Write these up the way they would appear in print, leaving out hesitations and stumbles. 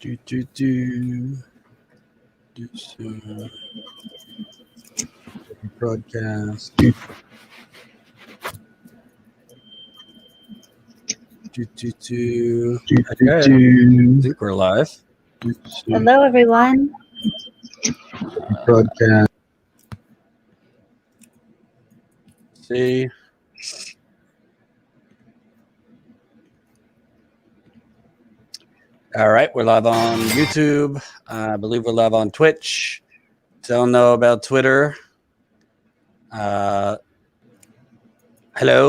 Do, do, do. This, broadcast. Do, do, do. Okay. I think we're live. Hello, everyone. Broadcast. See. All right, we're live on YouTube. I believe we're live on Twitch. Don't know about Twitter. Hello,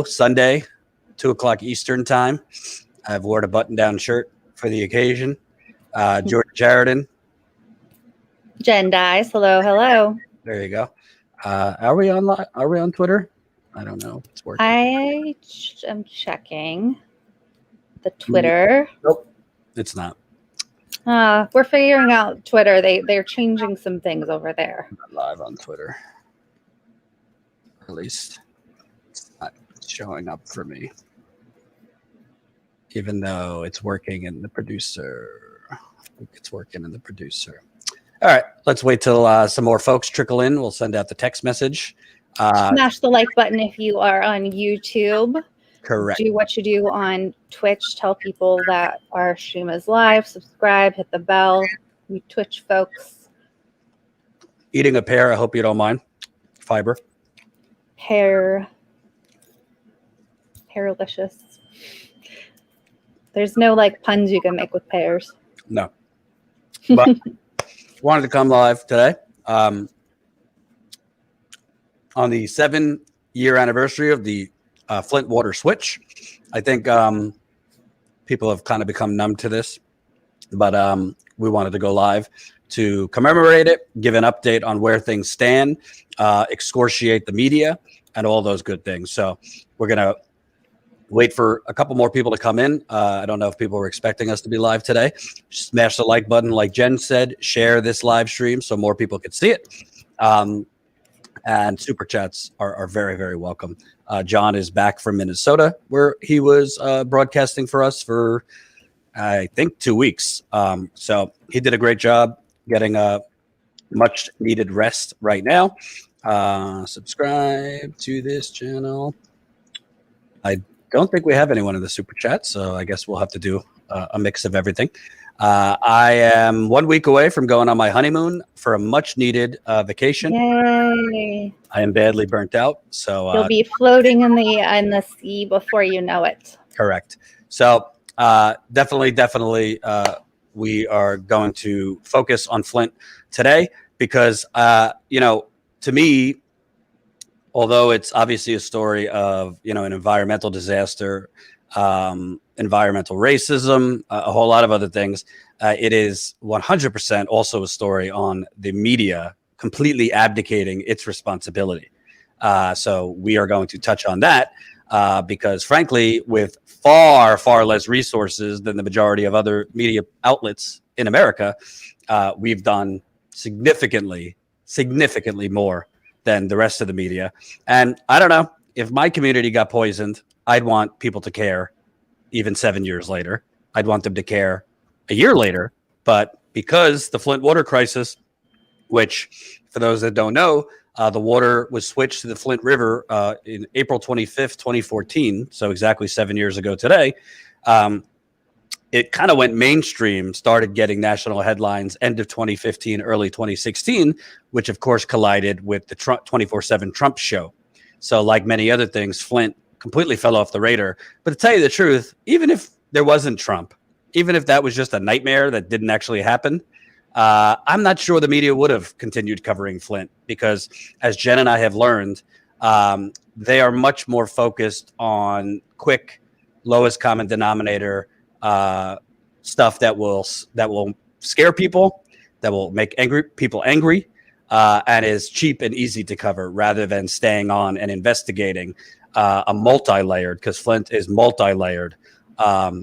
Sunday, 2:00 Eastern time. I've worn a button-down shirt for the occasion. George Jaredin. Jen Dice. Hello, hello. There you go. Are we on Twitter? I don't know. It's working. I am checking the Twitter. Nope, it's not. We're figuring out Twitter. They're changing some things over there. I'm not live on Twitter. At least it's not showing up for me. Even though it's working in the producer. I think it's working in the producer. All right, let's wait till some more folks trickle in. We'll send out the text message. Smash the like button if you are on YouTube. Correct. Do what you do on Twitch. Tell people that our stream is live. Subscribe. Hit the bell. You Twitch folks. Eating a pear. I hope you don't mind. Fiber. Pearlicious. There's no like puns you can make with pears. No. But wanted to come live today on the 7-year anniversary of the Flint water switch. I think people have kind of become numb to this, but we wanted to go live to commemorate it, give an update on where things stand, excoriate the media, and all those good things. So we're going to wait for a couple more people to come in. I don't know if people were expecting us to be live today. Smash the like button, like Jen said. Share this live stream so more people can see it. And super chats are very, very welcome. John is back from Minnesota, where he was broadcasting for us for, I think, 2 weeks. So he did a great job getting a much needed rest right now. Subscribe to this channel. I don't think we have anyone in the super chat, so I guess we'll have to do a mix of everything. I am 1 week away from going on my honeymoon for a much needed vacation. Yay! I am badly burnt out, so You'll be floating in the sea before you know it. Correct. So definitely, we are going to focus on Flint today because to me, although it's obviously a story of an environmental disaster, environmental racism, a whole lot of other things, it is 100% also a story on the media completely abdicating its responsibility. So we are going to touch on that because, frankly, with far less resources than the majority of other media outlets in America, we've done significantly more than the rest of the media. And I don't know, if my community got poisoned, I'd want people to care even 7 years later. I'd want them to care a year later. But because the Flint water crisis, which for those that don't know, the water was switched to the Flint River in April 25th, 2014. So exactly 7 years ago today. It kind of went mainstream, started getting national headlines end of 2015, early 2016, which of course collided with the 24/7 Trump show. So like many other things, Flint completely fell off the radar. But to tell you the truth, even if there wasn't Trump, even if that was just a nightmare that didn't actually happen, I'm not sure the media would have continued covering Flint because, as Jen and I have learned, they are much more focused on quick, lowest common denominator stuff that will scare people, that will make people angry, and is cheap and easy to cover rather than staying on and investigating a multi-layered, because Flint is multi-layered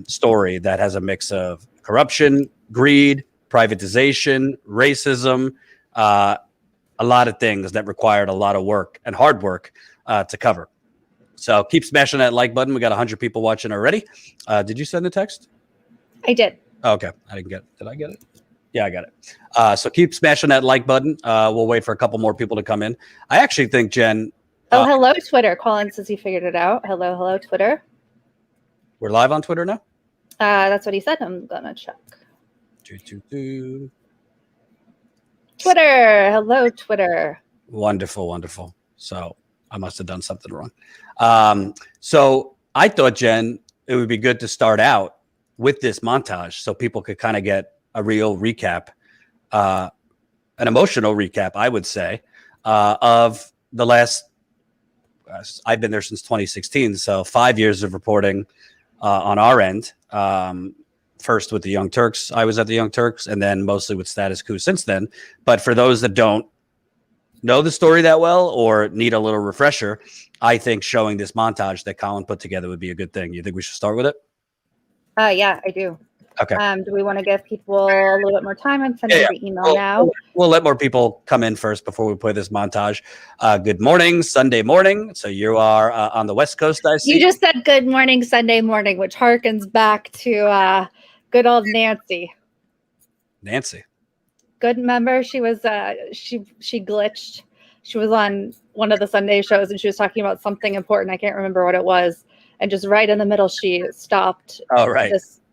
story that has a mix of corruption, greed, privatization, racism, a lot of things that required a lot of work and hard work to cover. So keep smashing that like button. We got 100 people watching already. Did you send the text? I did. Okay, I didn't get it. Did I get it? Yeah, I got it. So keep smashing that like button. We'll wait for a couple more people to come in. I actually think, Jen. Oh, hello, Twitter. Colin says he figured it out. Hello, Twitter. We're live on Twitter now? That's what he said. I'm going to check. Twitter. Hello, Twitter. Wonderful. So I must have done something wrong. So I thought, Jen, it would be good to start out with this montage so people could kind of get a real recap, an emotional recap, I would say, of the last, I've been there since 2016. So 5 years of reporting on our end. First with the Young Turks, I was at the Young Turks, and then mostly with Status Quo since then. But for those that don't know the story that well or need a little refresher, I think showing this montage that Colin put together would be a good thing. You think we should start with it? Yeah, I do. Okay. Do we want to give people a little bit more time and send the email now? We'll let more people come in first before we play this montage. Good morning, Sunday morning. So you are on the West Coast, I see. You just said good morning, Sunday morning, which harkens back to good old Nancy. Nancy. Good, remember? She was she glitched. She was on one of the Sunday shows and she was talking about something important. I can't remember what it was. And just right in the middle, she stopped. Oh, right.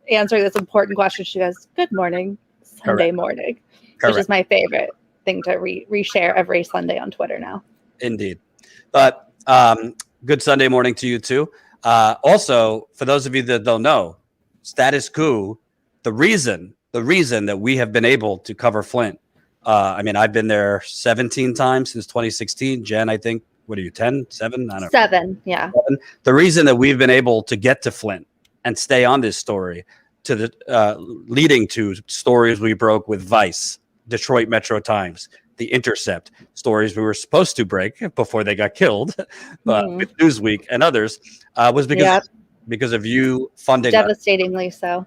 Answering this important question. She goes, good morning, Sunday morning, which is my favorite thing to reshare every Sunday on Twitter now. Indeed. But good Sunday morning to you too. Also, for those of you that don't know, Status Quo, the reason that we have been able to cover Flint, I mean, I've been there 17 times since 2016. Jen, I think, what are you, 10, 7? I don't know. 7, yeah. 7. The reason that we've been able to get to Flint and stay on this story to the leading to stories we broke with Vice, Detroit Metro Times, The Intercept, stories we were supposed to break before they got killed, but with Newsweek and others, was because of you funding devastatingly us, so.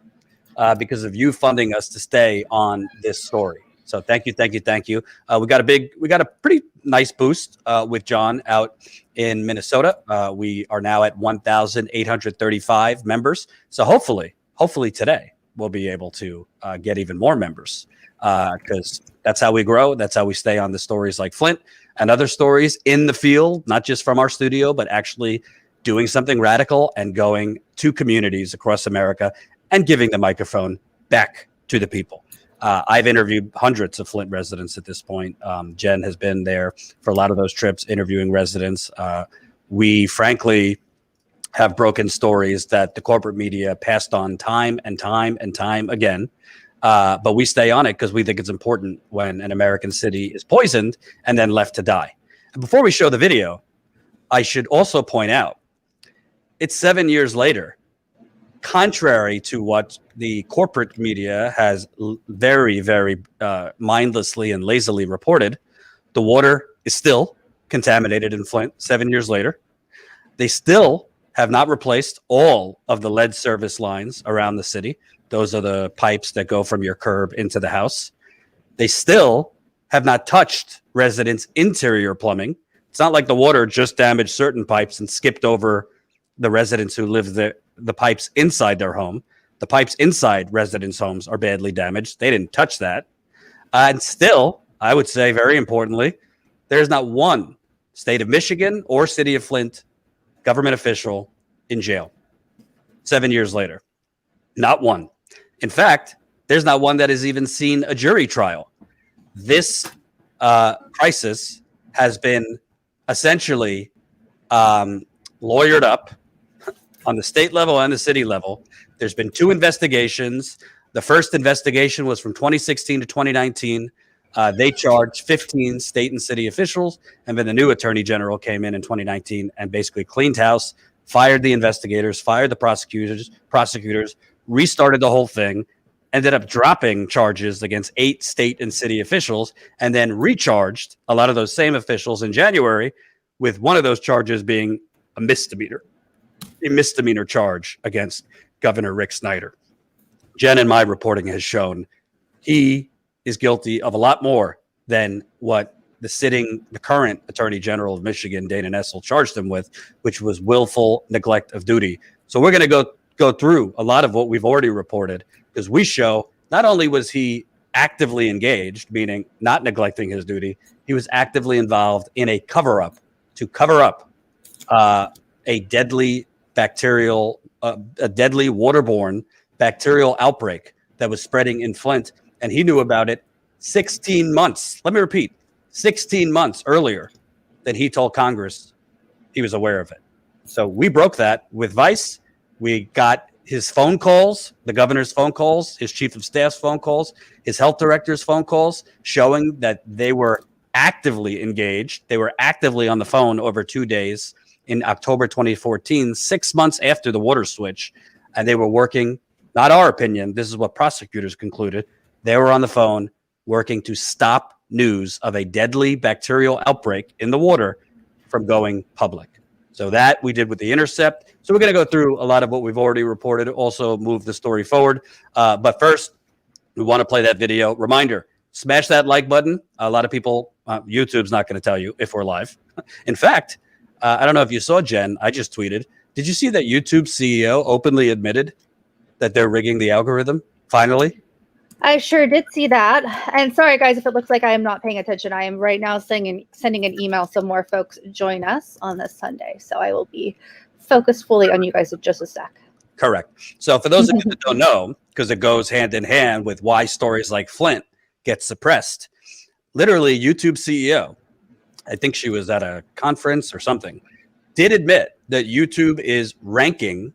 Because of you funding us to stay on this story. So thank you. We got a pretty nice boost with John out in Minnesota. We are now at 1,835 members. So hopefully today we'll be able to get even more members because that's how we grow. That's how we stay on the stories like Flint and other stories in the field, not just from our studio, but actually doing something radical and going to communities across America and giving the microphone back to the people. I've interviewed hundreds of Flint residents at this point. Jen has been there for a lot of those trips, interviewing residents. We frankly have broken stories that the corporate media passed on time and time again. But we stay on it because we think it's important when an American city is poisoned and then left to die. And before we show the video, I should also point out, it's 7 years later. Contrary to what the corporate media has very mindlessly and lazily reported, the water is still contaminated in Flint 7 years later. They still have not replaced all of the lead service lines around the city. Those are the pipes that go from your curb into the house. They still have not touched residents' interior plumbing. It's not like the water just damaged certain pipes and skipped over the residents who live there. The pipes inside their home, the pipes inside residents' homes are badly damaged. They didn't touch that. And still, I would say very importantly, there's not one state of Michigan or city of Flint government official in jail 7 years later. Not one. In fact, there's not one that has even seen a jury trial. This crisis has been essentially lawyered up on the state level and the city level. There's been 2 investigations. The first investigation was from 2016 to 2019. They charged 15 state and city officials, and then the new attorney general came in 2019 and basically cleaned house, fired the investigators, fired the prosecutors, restarted the whole thing, ended up dropping charges against 8 state and city officials, and then recharged a lot of those same officials in January, with one of those charges being a misdemeanor charge against Governor Rick Snyder. Jen and my reporting has shown he is guilty of a lot more than what the current Attorney General of Michigan, Dana Nessel, charged him with, which was willful neglect of duty. So we're going to go go through a lot of what we've already reported, because we show not only was he actively engaged, meaning not neglecting his duty, he was actively involved in a cover-up to cover up a deadly bacterial, a deadly waterborne bacterial outbreak that was spreading in Flint. And he knew about it 16 months. Let me repeat, 16 months earlier than he told Congress he was aware of it. So we broke that with Vice. We got his phone calls, the governor's phone calls, his chief of staff's phone calls, his health director's phone calls, showing that they were actively engaged. They were actively on the phone over 2 days in October 2014, 6 months after the water switch. And they were working, not our opinion, this is what prosecutors concluded. They were on the phone working to stop news of a deadly bacterial outbreak in the water from going public. So that we did with The Intercept. So we're going to go through a lot of what we've already reported, also move the story forward. But first, we want to play that video. Reminder, smash that like button. A lot of people, YouTube's not going to tell you if we're live. In fact, I don't know if you saw, Jen, I just tweeted. Did you see that YouTube CEO openly admitted that they're rigging the algorithm? Finally. I sure did see that. And sorry, guys, if it looks like I am not paying attention. I am right now sending an email so more folks join us on this Sunday. So I will be focused fully on you guys in just a sec. Correct. So for those of you that don't know, because it goes hand in hand with why stories like Flint get suppressed, literally YouTube CEO, I think she was at a conference or something, did admit that YouTube is ranking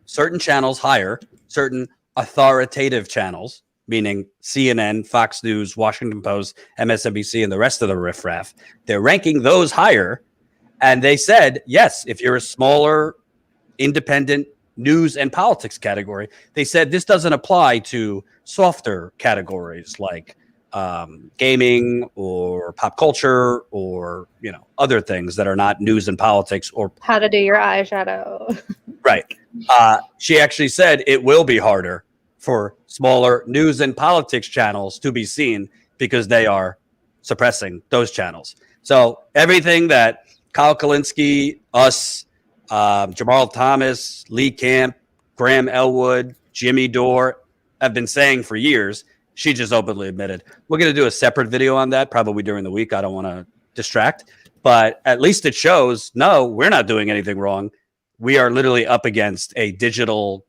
certain channels higher, certain authoritative channels, meaning CNN, Fox News, Washington Post, MSNBC, and the rest of the riffraff. They're ranking those higher. And they said, yes, if you're a smaller, independent news and politics category, they said this doesn't apply to softer categories like gaming or pop culture or, other things that are not news and politics or how to do your eyeshadow. Right. She actually said it will be harder for smaller news and politics channels to be seen because they are suppressing those channels. So everything that Kyle Kalinske, us, Jamal Thomas, Lee Camp, Graham Elwood, Jimmy Dore have been saying for years, she just openly admitted. We're going to do a separate video on that probably during the week. I don't want to distract, but at least it shows, no, we're not doing anything wrong. We are literally up against a digital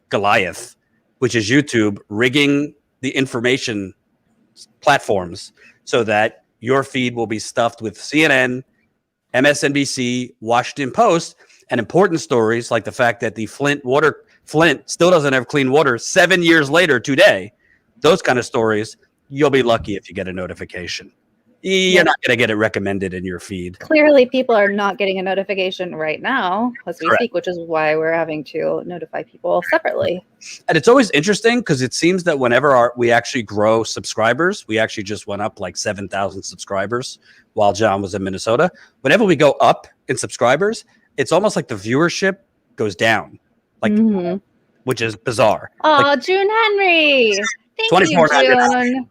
Goliath, which is YouTube rigging the information platforms so that your feed will be stuffed with CNN, MSNBC, Washington Post, and important stories like the fact that the Flint still doesn't have clean water 7 years later today. Those kind of stories, you'll be lucky if you get a notification. You're not going to get it recommended in your feed. Clearly, people are not getting a notification right now as we speak, which is why we're having to notify people separately. And it's always interesting because it seems that whenever we actually grow subscribers, we actually just went up like 7,000 subscribers while John was in Minnesota. Whenever we go up in subscribers, it's almost like the viewership goes down, which is bizarre. Oh, June Henry. Thank you, June.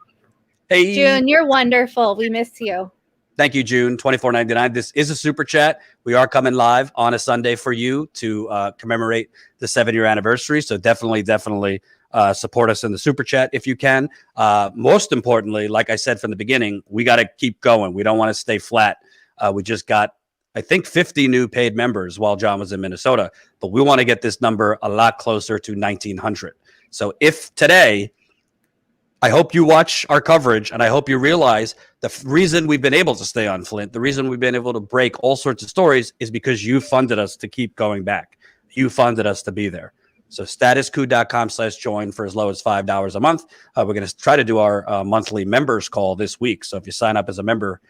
Hey, June, you're wonderful. We miss you. Thank you, June. $24.99. This is a super chat. We are coming live on a Sunday for you to commemorate the 7-year anniversary. So definitely support us in the super chat if you can. Most importantly, like I said from the beginning, we got to keep going. We don't want to stay flat. We just got, I think, 50 new paid members while John was in Minnesota, but we want to get this number a lot closer to 1,900. So if today, I hope you watch our coverage, and I hope you realize the reason we've been able to stay on Flint, the reason we've been able to break all sorts of stories is because you funded us to keep going back. You funded us to be there. So statuscoup.com/join for as low as $5 a month. We're going to try to do our monthly members call this week. So if you sign up as a member,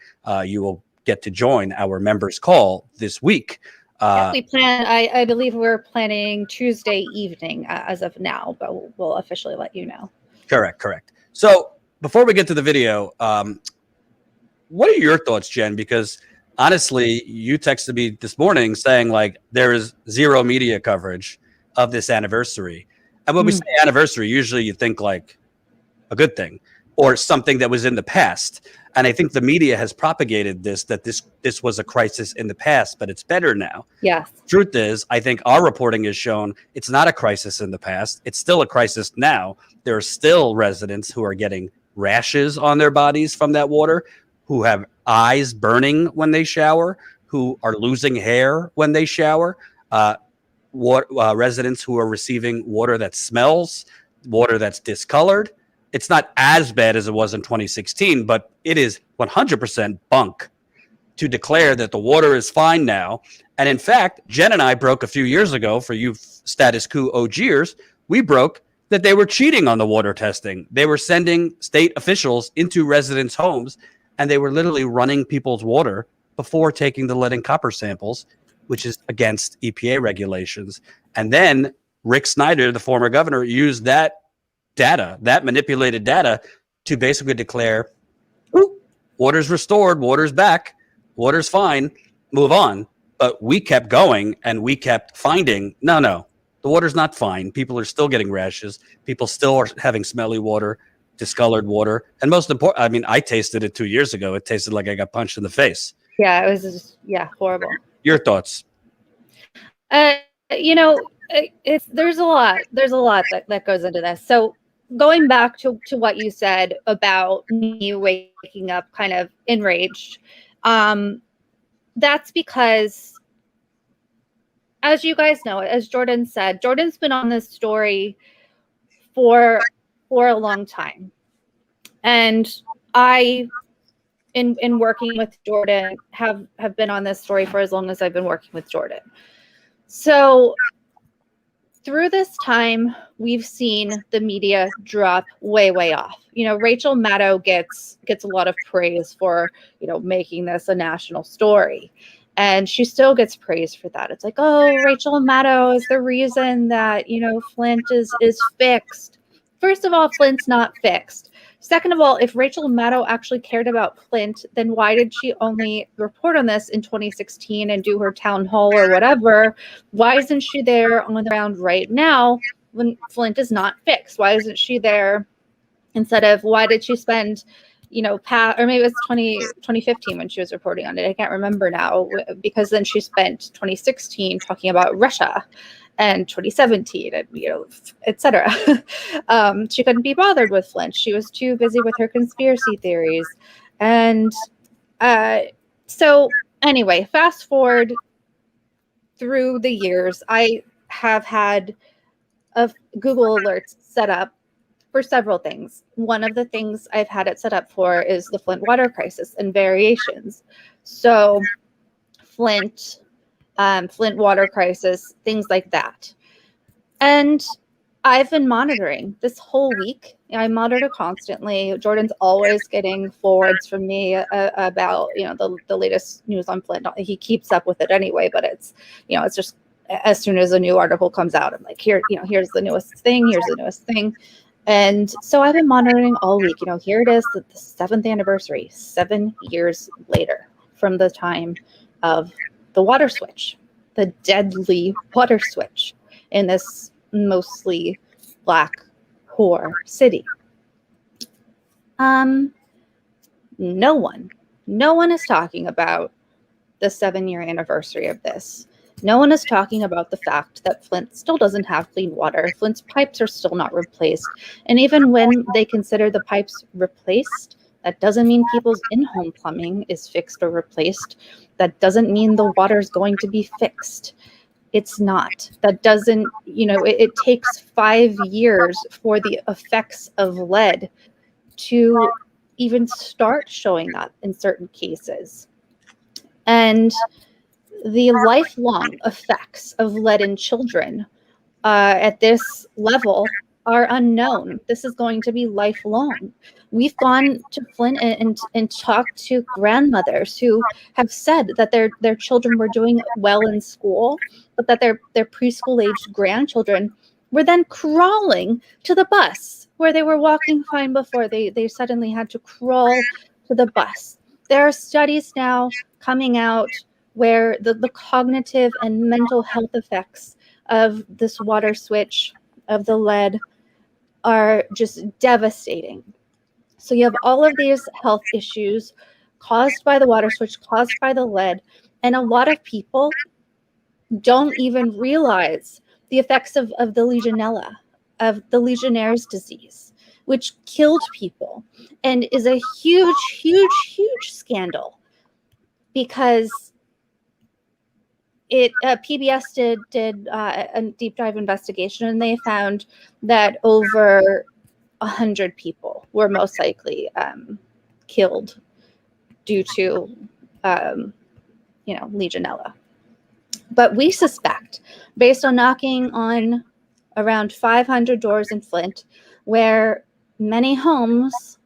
you will get to join our members call this week. We plan. I believe we're planning Tuesday evening as of now, but we'll officially let you know. Correct. So before we get to the video, what are your thoughts, Jen? Because honestly, you texted me this morning saying like there is zero media coverage of this anniversary. And when we say anniversary, usually you think like a good thing. or something that was in the past. And I think the media has propagated that this was a crisis in the past, but it's better now. Yes. Truth is, I think our reporting has shown it's not a crisis in the past. It's still a crisis now. There are still residents who are getting rashes on their bodies from that water, who have eyes burning when they shower, who are losing hair when they shower, residents who are receiving water that smells, water that's discolored. It's not as bad as it was in 2016, but it is 100% bunk to declare that the water is fine now. And in fact, Jen and I broke a few years ago, for you status quo OGers, we broke that they were cheating on the water testing. They were sending state officials into residents' homes, and they were literally running people's water before taking the lead and copper samples, which is against EPA regulations. And then Rick Snyder, the former governor, used that data, that manipulated data, to basically declare, water's restored, water's back, water's fine, move on. But we kept going, and we kept finding, no, the water's not fine. People are still getting rashes. People still are having smelly water, discolored water. And most important, I mean, I tasted it 2 years ago. It tasted like I got punched in the face. Yeah, it was just, horrible. Your thoughts? There's a lot that goes into this. So going back to what you said about me waking up kind of enraged, that's because, as you guys know, as Jordan said, Jordan's been on this story for a long time. And I, in working with Jordan, have been on this story for as long as I've been working with Jordan. So through this time, we've seen the media drop way off. Rachel Maddow gets a lot of praise for, making this a national story. And she still gets praised for that. It's like, oh, Rachel Maddow is the reason that, Flint is fixed. First of all, Flint's not fixed. Second of all, if Rachel Maddow actually cared about Flint, then why did she only report on this in 2016 and do her town hall or whatever? Why isn't she there on the ground right now when Flint is not fixed? Why isn't she there instead of, why did she spend, or maybe it was 2015 when she was reporting on it. I can't remember now, because then she spent 2016 talking about Russia and 2017, and, et cetera. She couldn't be bothered with Flint. She was too busy with her conspiracy theories. And so anyway, fast forward through the years, I have had Google Alerts set up for several things. One of the things I've had it set up for is the Flint water crisis and variations. So Flint water crisis, things like that. And I've been monitoring this whole week. I monitor constantly. Jordan's always getting forwards from me about, the latest news on Flint. He keeps up with it anyway, but it's just as soon as a new article comes out, I'm like, here's the newest thing. Here's the newest thing. And so I've been monitoring all week. Here it is, the 7th anniversary, 7 years later from the time of the water switch, the deadly water switch in this mostly Black poor city. No one is talking about the 7-year anniversary of this. No one is talking about the fact that Flint still doesn't have clean water. Flint's pipes are still not replaced. And even when they consider the pipes replaced, that doesn't mean people's in-home plumbing is fixed or replaced. That doesn't mean the water is going to be fixed. It's not. That doesn't, it takes 5 years for the effects of lead to even start showing up in certain cases. And the lifelong effects of lead in children at this level are unknown. This is going to be lifelong. We've gone to Flint and talked to grandmothers who have said that their children were doing well in school, but that their preschool-aged grandchildren were then crawling to the bus where they were walking fine before. They suddenly had to crawl to the bus. There are studies now coming out where the cognitive and mental health effects of this water switch, of the lead, are just devastating. So you have all of these health issues caused by the water switch, caused by the lead, and a lot of people don't even realize the effects of the Legionella, of the Legionnaire's disease, which killed people and is a huge, huge, huge scandal because PBS did a deep dive investigation, and they found that over 100 people were most likely killed due to Legionella. But we suspect, based on knocking on around 500 doors in Flint, where many homes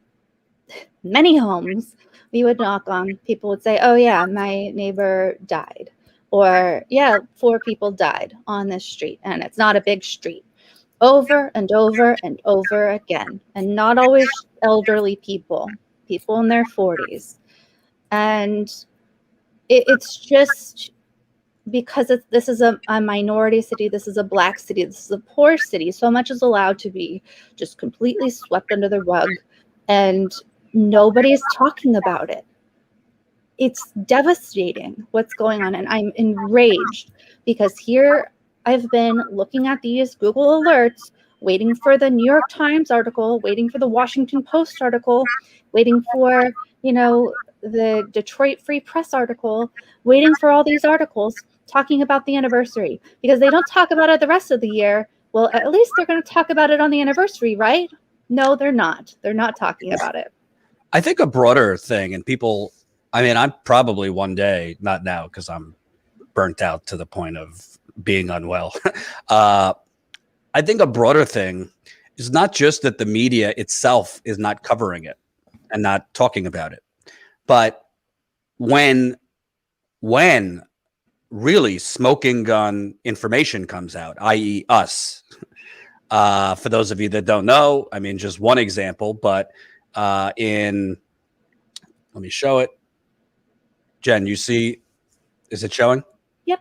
we would knock on, people would say, oh yeah, my neighbor died. Or, yeah, 4 people died on this street, and it's not a big street. Over and over and over again. And not always elderly people in their 40s. And it's just because this is a minority city, this is a Black city, this is a poor city, so much is allowed to be just completely swept under the rug, and nobody's talking about it. It's devastating what's going on, and I'm enraged because here I've been looking at these Google alerts, waiting for the New York Times article, waiting for the Washington Post article, waiting for, the Detroit Free Press article, waiting for all these articles talking about the anniversary, because they don't talk about it the rest of the year. Well, at least they're going to talk about it on the anniversary, right? No, they're not. They're not talking about it. I think a broader thing, and people, I'm probably one day, not now because I'm burnt out to the point of being unwell. I think a broader thing is not just that the media itself is not covering it and not talking about it, but when really smoking gun information comes out, i.e. us, for those of you that don't know, just one example, but let me show it. Jen, you see, is it showing? Yep.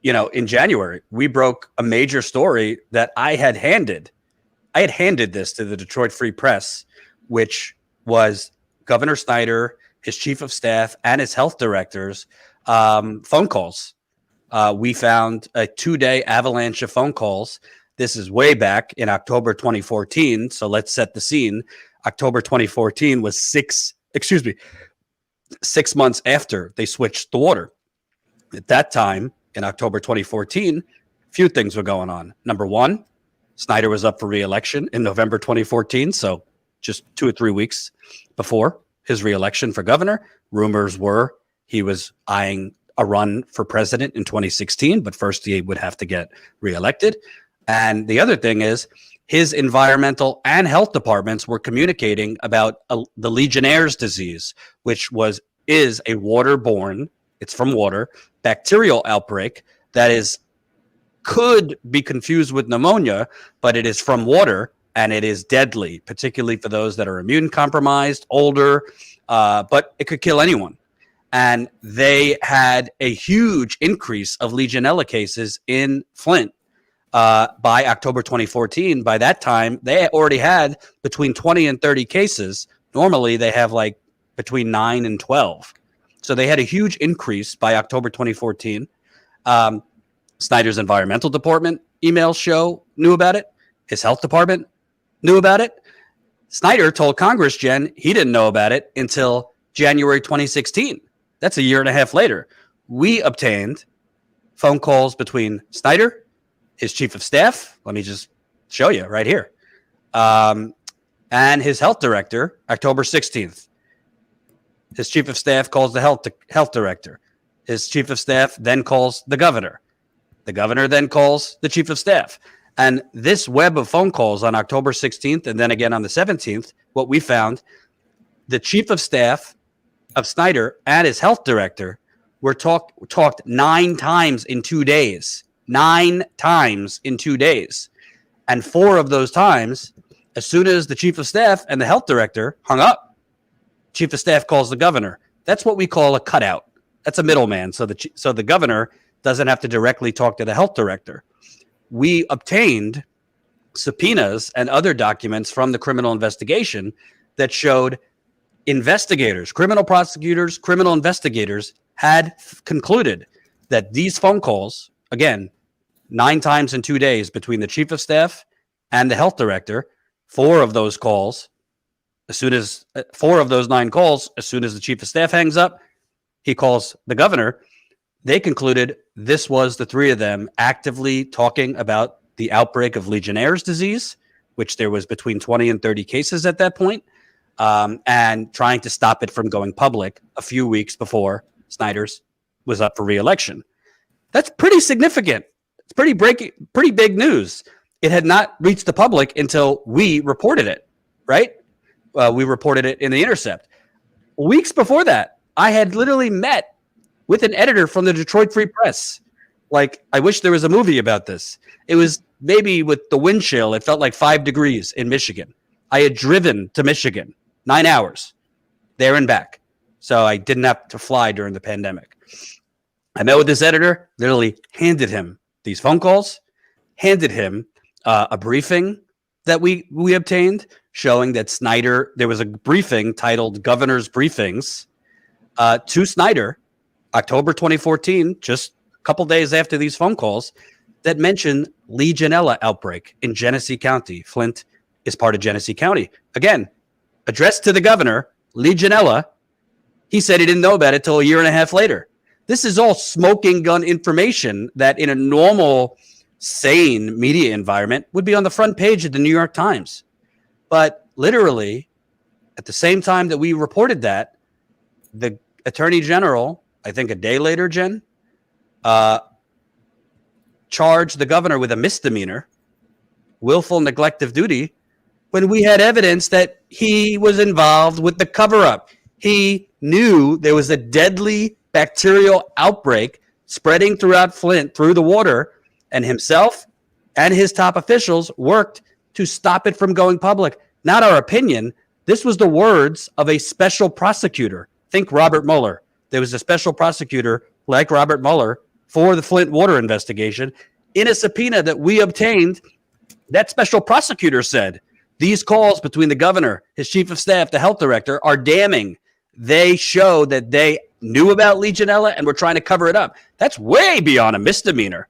In January, we broke a major story that I had handed this to the Detroit Free Press, which was Governor Snyder, his chief of staff, and his health director's phone calls. We found a 2-day avalanche of phone calls. This is way back in October 2014. So let's set the scene. October 2014 was 6 months after they switched the water. At that time, in October 2014, a few things were going on. Number one, Snyder was up for re-election in November 2014, so just 2 or 3 weeks before his re-election for governor. Rumors were he was eyeing a run for president in 2016, but first he would have to get re-elected. And the other thing is his environmental and health departments were communicating about the Legionnaire's disease, which is a waterborne, it's from water, bacterial outbreak that could be confused with pneumonia, but it is from water and it is deadly, particularly for those that are immune compromised, older, but it could kill anyone. And they had a huge increase of Legionella cases in Flint by October 2014. By that time, they already had between 20 and 30 cases. Normally, they have like between 9 and 12. So they had a huge increase by October 2014. Snyder's environmental department emails knew about it. His health department knew about it. Snyder told Congress, Jen, he didn't know about it until January 2016. That's a year and a half later. We obtained phone calls between Snyder, his chief of staff, let me just show you right here, and his health director, October 16th. His chief of staff calls the health director. His chief of staff then calls the governor. The governor then calls the chief of staff. And this web of phone calls on October 16th and then again on the 17th, what we found, the chief of staff of Snyder and his health director were talked 9 times in 2 days. 9 times in 2 days. And 4 of those times, as soon as the chief of staff and the health director hung up, chief of staff calls the governor. That's what we call a cutout. That's a middleman. So the governor doesn't have to directly talk to the health director. We obtained subpoenas and other documents from the criminal investigation that showed investigators, criminal prosecutors, criminal investigators had concluded that these phone calls, again, 9 times in 2 days between the chief of staff and the health director, 4 of those calls, as soon as 4 of those 9 calls, as soon as the chief of staff hangs up, he calls the governor. They concluded this was the 3 of them actively talking about the outbreak of Legionnaire's disease, which there was between 20 and 30 cases at that point, and trying to stop it from going public a few weeks before Snyder's was up for re-election. That's pretty significant. It's pretty big news. It had not reached the public until we reported it, right? We reported it in The Intercept. Weeks before that, I had literally met with an editor from the Detroit Free Press. Like, I wish there was a movie about this. It was maybe with the wind chill, it felt like 5 degrees in Michigan. I had driven to Michigan 9 hours there and back. So I didn't have to fly during the pandemic. I met with this editor, literally handed him these phone calls, handed him a briefing that we obtained showing that Snyder, there was a briefing titled Governor's Briefings to Snyder, October 2014, just a couple days after these phone calls, that mentioned Legionella outbreak in Genesee County. Flint is part of Genesee County. Again, addressed to the governor, Legionella. He said he didn't know about it till a year and a half later. This is all smoking gun information that in a normal, sane media environment would be on the front page of the New York Times. But literally, at the same time that we reported that, the Attorney General, I think a day later, Jen, charged the governor with a misdemeanor, willful neglect of duty, when we had evidence that he was involved with the cover-up. He knew there was a deadly bacterial outbreak spreading throughout Flint through the water, and himself and his top officials worked to stop it from going public. Not our opinion. This was the words of a special prosecutor. Think Robert Mueller. There was a special prosecutor like Robert Mueller for the Flint water investigation. In a subpoena that we obtained, that special prosecutor said, these calls between the governor, his chief of staff, the health director are damning. They show that they knew about Legionella and were trying to cover it up. That's way beyond a misdemeanor.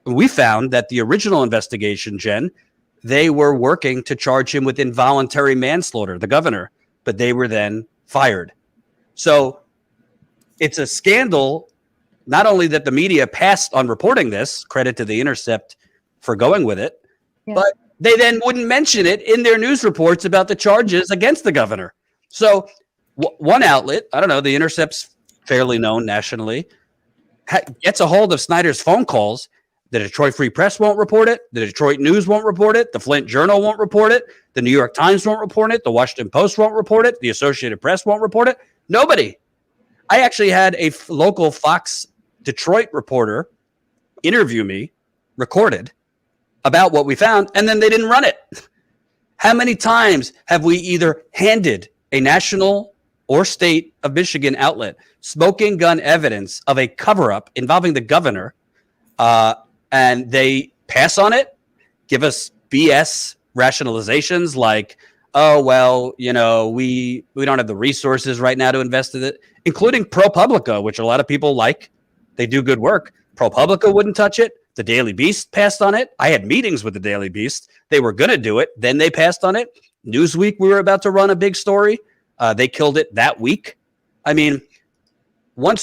We found that the original investigation, Jen, they were working to charge him with involuntary manslaughter, the governor, but they were then fired. So it's a scandal, not only that the media passed on reporting this, credit to The Intercept for going with it, but they then wouldn't mention it in their news reports about the charges against the governor. So one outlet, I don't know, The Intercept's fairly known nationally, gets a hold of Snyder's phone calls. The Detroit Free Press won't report it. The Detroit News won't report it. The Flint Journal won't report it. The New York Times won't report it. The Washington Post won't report it. The Associated Press won't report it. Nobody. I actually had a local Fox Detroit reporter interview me, recorded, about what we found, and then they didn't run it. How many times have we either handed a national or state of Michigan outlet smoking gun evidence of a cover-up involving the governor, and they pass on it, give us BS rationalizations like, oh, well, you know, we don't have the resources right now to invest in it, including ProPublica, which a lot of people like. They do good work. ProPublica wouldn't touch it. The Daily Beast passed on it. I had meetings with the Daily Beast. They were going to do it. Then they passed on it. Newsweek, we were about to run a big story. They killed it that week. I mean, one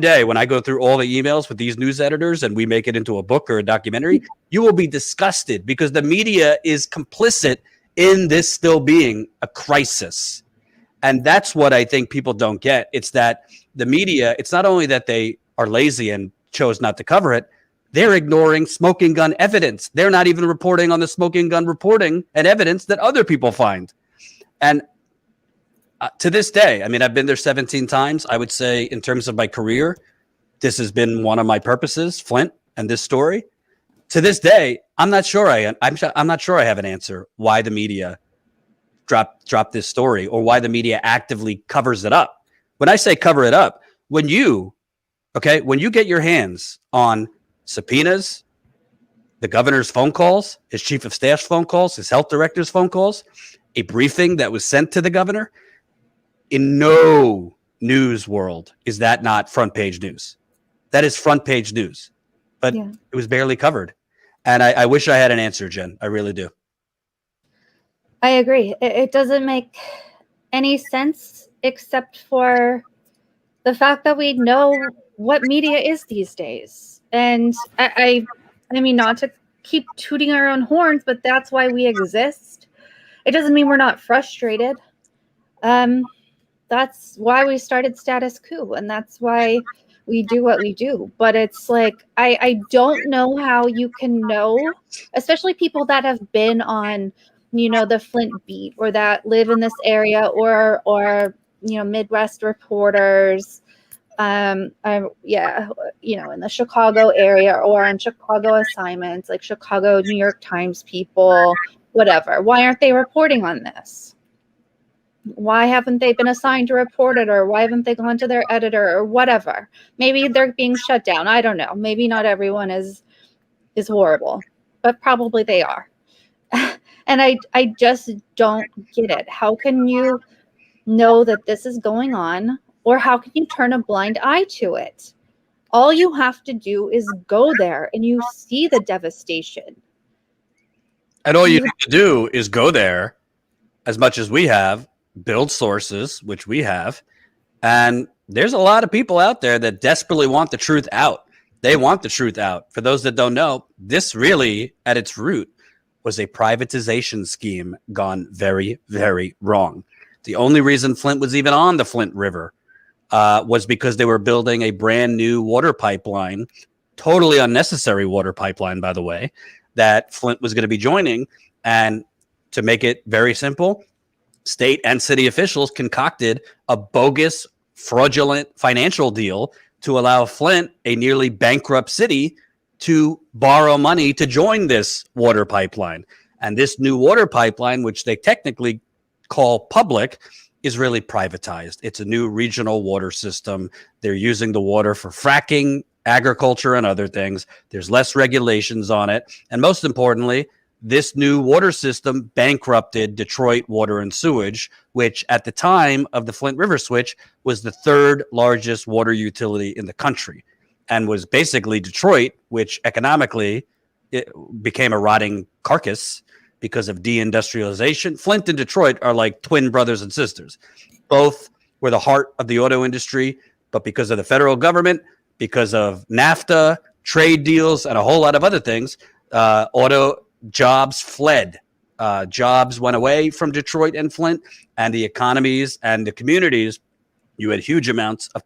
day when I go through all the emails with these news editors and we make it into a book or a documentary, you will be disgusted because the media is complicit in this still being a crisis. And that's what I think people don't get. It's that the media, it's not only that they are lazy and chose not to cover it, they're ignoring smoking gun evidence. They're not even reporting on the smoking gun reporting and evidence that other people find. And to this day, I mean, I've been there 17 times. I would say in terms of my career, this has been one of my purposes, Flint and this story. To this day, I'm not sure I have an answer why the media dropped this story or why the media actively covers it up. When I say cover it up, when you get your hands on subpoenas, the governor's phone calls, his chief of staff's phone calls, his health director's phone calls, a briefing that was sent to the governor. In no news world is that not front page news. That is front page news. But it was barely covered. And I wish I had an answer, Jen. I really do. I agree. It doesn't make any sense except for the fact that we know what media is these days. And I mean, not to keep tooting our own horns, but that's why we exist. It doesn't mean we're not frustrated. That's why we started Status Quo, and that's why we do what we do. But it's like, I don't know how you can know, especially people that have been on, the Flint beat, or that live in this area, or Midwest reporters, in the Chicago area, or on Chicago assignments, like Chicago, New York Times people, whatever. Why aren't they reporting on this? Why haven't they been assigned to report it, or why haven't they gone to their editor, or whatever? Maybe they're being shut down. I don't know. Maybe not everyone is horrible, but probably they are. And I just don't get it. How can you know that this is going on, or how can you turn a blind eye to it? All you have to do is go there and you see the devastation. And all you need to do is go there, as much as we have, build sources, which we have. And there's a lot of people out there that desperately want the truth out. They want the truth out. For those that don't know, this really, at its root, was a privatization scheme gone very, very wrong. The only reason Flint was even on the Flint River was because they were building a brand new water pipeline, totally unnecessary water pipeline, by the way, that Flint was going to be joining. And to make it very simple, state and city officials concocted a bogus, fraudulent financial deal to allow Flint, a nearly bankrupt city, to borrow money to join this water pipeline. And this new water pipeline, which they technically call public, is really privatized. It's a new regional water system. They're using the water for fracking, agriculture, and other things. There's less regulations on it. And most importantly, this new water system bankrupted Detroit Water and Sewage, which at the time of the Flint River switch was the third largest water utility in the country, and was basically Detroit, which economically it became a rotting carcass because of deindustrialization. Flint and Detroit are like twin brothers and sisters. Both were the heart of the auto industry, but because of the federal government, because of NAFTA, trade deals, and a whole lot of other things, auto jobs fled. Jobs went away from Detroit and Flint, and the economies and the communities. You had huge amounts of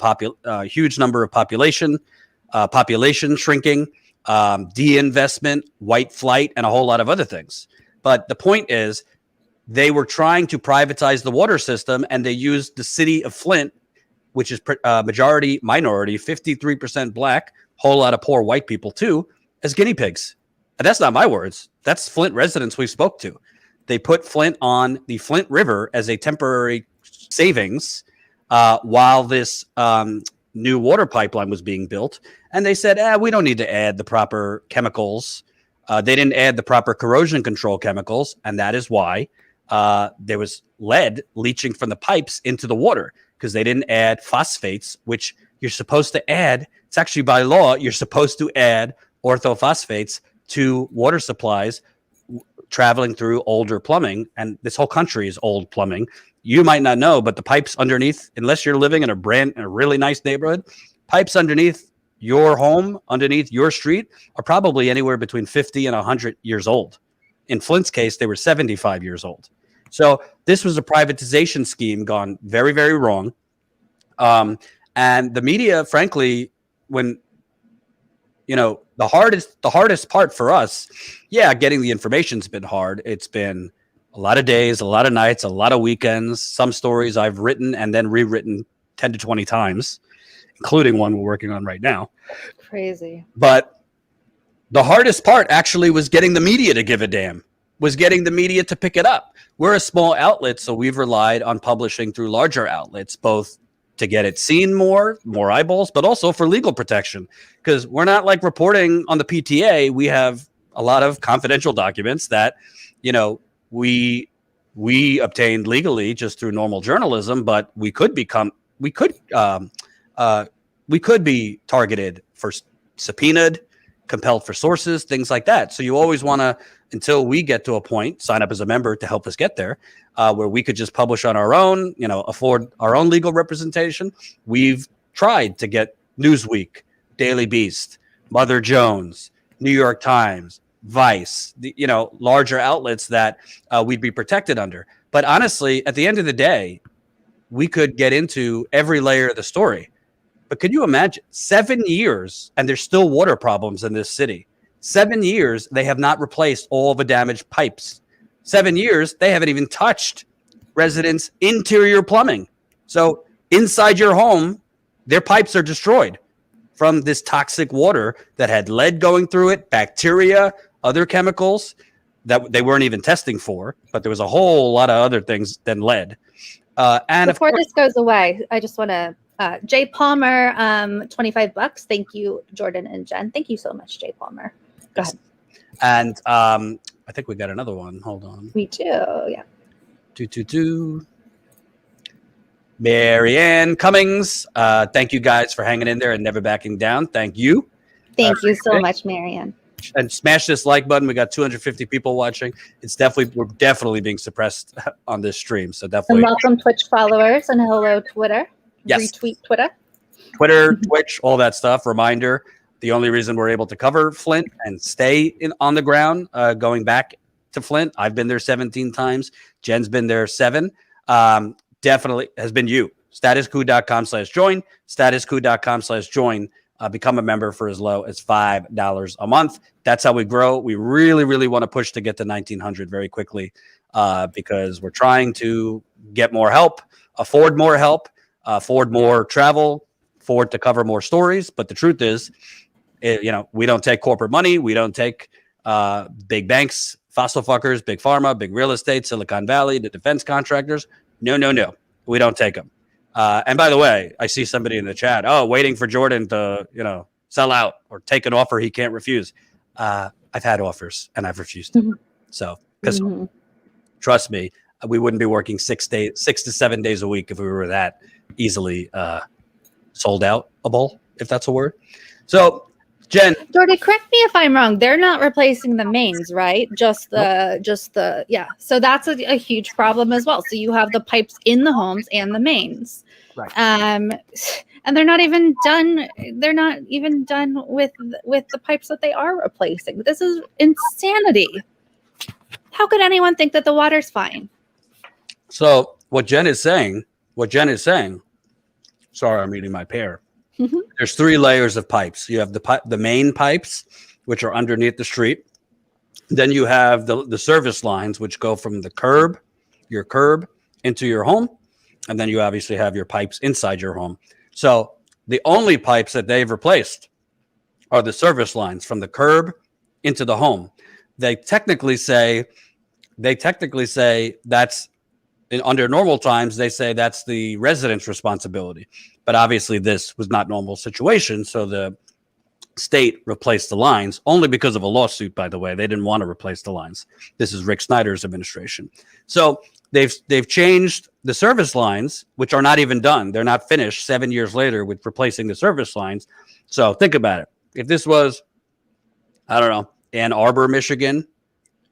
huge number of population shrinking, de-investment, white flight, and a whole lot of other things. But the point is, they were trying to privatize the water system, and they used the city of Flint, which is majority minority, 53% black, whole lot of poor white people too, as guinea pigs. And that's not my words. That's Flint residents we spoke to. They put Flint on the Flint River as a temporary savings while this new water pipeline was being built. And they said, we don't need to add the proper chemicals. They didn't add the proper corrosion control chemicals. And that is why there was lead leaching from the pipes into the water, because they didn't add phosphates, which you're supposed to add. It's actually by law, you're supposed to add orthophosphates to water supplies traveling through older plumbing. And this whole country is old plumbing. You might not know, but the pipes underneath, unless you're living in a really nice neighborhood, pipes underneath your home, underneath your street, are probably anywhere between 50 and 100 years old. In Flint's case, they were 75 years old. So this was a privatization scheme gone very, very wrong. And the media, frankly, when, the hardest part for us, getting the information's been hard. It's been a lot of days, a lot of nights, a lot of weekends. Some stories I've written and then rewritten 10 to 20 times, including one we're working on right now. Crazy. But the hardest part actually was getting the media to give a damn, was getting the media to pick it up. We're a small outlet, so we've relied on publishing through larger outlets, both to get it seen more eyeballs, but also for legal protection, because we're not like reporting on the PTA. We have a lot of confidential documents that, you know, we obtained legally just through normal journalism, but we could be targeted for subpoenaed, compelled for sources, things like that. So you always want to, until we get to a point, sign up as a member to help us get there, where we could just publish on our own, you know, afford our own legal representation. We've tried to get Newsweek, Daily Beast, Mother Jones, New York Times, Vice, you know, larger outlets that we'd be protected under. But honestly, at the end of the day, we could get into every layer of the story. But could you imagine 7 years and there's still water problems in this city? 7 years, they have not replaced all the damaged pipes. 7 years, they haven't even touched residents' interior plumbing. So inside your home, their pipes are destroyed from this toxic water that had lead going through it, bacteria, other chemicals that they weren't even testing for. But there was a whole lot of other things than lead. And before this goes away, I just want to Jay Palmer, $25. Thank you, Jordan and Jen. Thank you so much, Jay Palmer. Go ahead. And I think we got another one. Hold on. We do, yeah. Marianne Cummings. Thank you guys for hanging in there and never backing down. Thank you. Thank you so much, Marianne. And smash this like button. We got 250 people watching. We're definitely being suppressed on this stream. So definitely. And welcome Twitch followers and hello Twitter. Yes. Retweet Twitter, Twitch, all that stuff. Reminder, the only reason we're able to cover Flint and stay on the ground, going back to Flint, I've been there 17 times. Jen's been there 7. Definitely has been you. Statuscoup.com/join. Statuscoup.com/join. Become a member for as low as $5 a month. That's how we grow. We really, really want to push to get to 1,900 very quickly, because we're trying to get more help, afford more help, afford more travel, afford to cover more stories. But the truth is, you know, we don't take corporate money. We don't take big banks, fossil fuckers, big pharma, big real estate, Silicon Valley, the defense contractors. No. We don't take them. And by the way, I see somebody in the chat, waiting for Jordan to, you know, sell out or take an offer he can't refuse. I've had offers and I've refused them. Mm-hmm. So trust me, we wouldn't be working 6 to 7 days a week if we were that easily sold out a bowl, if that's a word. So Jen, Jordan, correct me if I'm wrong. They're not replacing the mains, right? Just the yeah. So that's a huge problem as well. So you have the pipes in the homes and the mains, right? And they're not even done. They're not even done with the pipes that they are replacing. This is insanity. How could anyone think that the water's fine? So what Jen is saying. Sorry, I'm eating my pear. Mm-hmm. There's 3 layers of pipes. You have the main pipes, which are underneath the street. Then you have the service lines, which go from your curb into your home. And then you obviously have your pipes inside your home. So the only pipes that they've replaced are the service lines from the curb into the home. They technically say that's, under normal times, they say that's the resident's responsibility. But obviously this was not normal situation. So the state replaced the lines only because of a lawsuit, by the way. They didn't want to replace the lines. This is Rick Snyder's administration. So they've changed the service lines, which are not even done. They're not finished 7 years later with replacing the service lines. So think about it. If this was, I don't know, Ann Arbor, Michigan,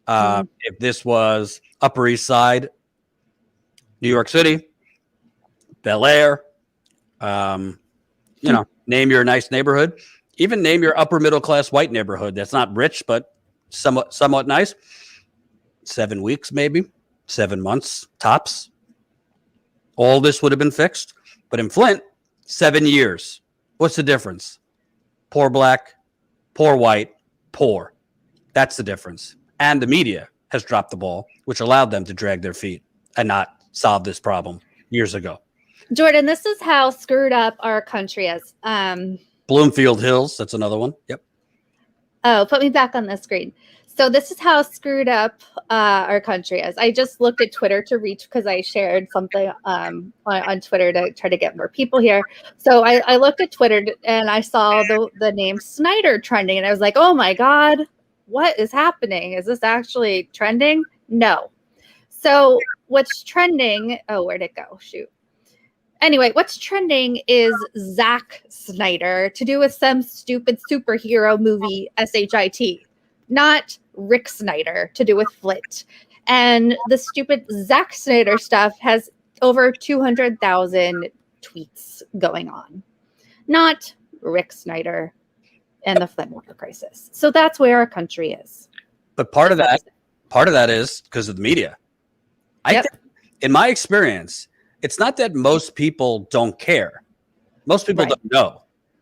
if this was Upper East Side, New York City, Bel Air, name your nice neighborhood, even name your upper middle class white neighborhood that's not rich but somewhat nice. 7 weeks, maybe 7 months tops. All this would have been fixed. But in Flint, 7 years. What's the difference? Poor black, poor white, poor. That's the difference. And the media has dropped the ball, which allowed them to drag their feet and not solve this problem years ago. Jordan, this is how screwed up our country is. Bloomfield Hills, that's another one. Yep. Oh, put me back on the screen. So this is how screwed up our country is. I just looked at Twitter to reach, because I shared something on Twitter to try to get more people here. So I looked at Twitter and I saw the name Snyder trending, and I was like, oh my God, what is happening? Is this actually trending? No. So what's trending? Oh, where'd it go? Shoot. Anyway, what's trending is Zack Snyder to do with some stupid superhero movie, SHIT, not Rick Snyder to do with Flint. And the stupid Zack Snyder stuff has over 200,000 tweets going on, not Rick Snyder and the Flint water crisis. So that's where our country is. But part of that is because of the media. I think, in my experience, it's not that most people don't care. Most people don't know.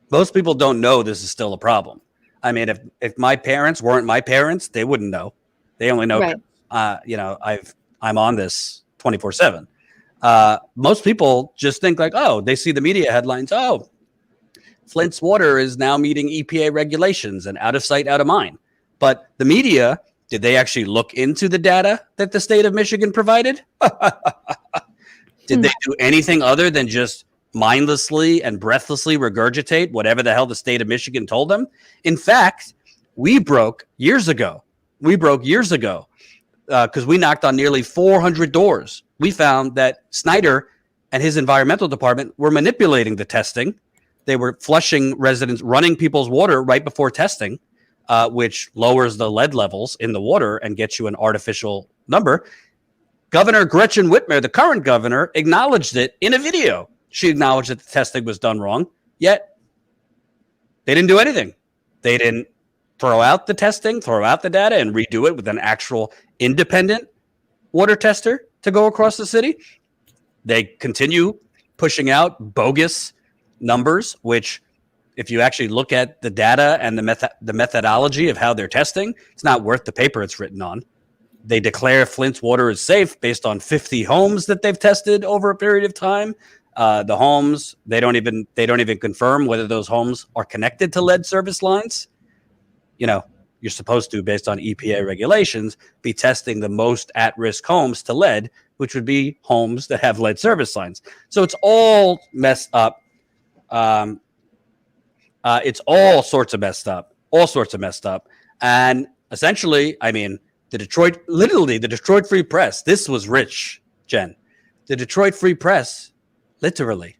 Most people don't know this is still a problem. I mean, if my parents weren't my parents, they wouldn't know. They only know, I'm on this 24/7. Most people just think like, oh, they see the media headlines. Oh, Flint's water is now meeting EPA regulations and out of sight, out of mind. But the media, did they actually look into the data that the state of Michigan provided? Did they do anything other than just mindlessly and breathlessly regurgitate whatever the hell the state of Michigan told them? In fact, we broke years ago because we knocked on nearly 400 doors. We found that Snyder and his environmental department were manipulating the testing. They were flushing residents, running people's water right before testing, which lowers the lead levels in the water and gets you an artificial number. Governor Gretchen Whitmer, the current governor, acknowledged it in a video. She acknowledged that the testing was done wrong, yet they didn't do anything. They didn't throw out the testing, throw out the data, and redo it with an actual independent water tester to go across the city. They continue pushing out bogus numbers, which if you actually look at the data and the methodology of how they're testing, it's not worth the paper it's written on. They declare Flint's water is safe based on 50 homes that they've tested over a period of time. The homes, they don't even confirm whether those homes are connected to lead service lines. You know, you're supposed to, based on EPA regulations, be testing the most at-risk homes to lead, which would be homes that have lead service lines. So it's all messed up. It's all sorts of messed up. And essentially, I mean, the Detroit Free Press, this was rich, Jen. The Detroit Free Press literally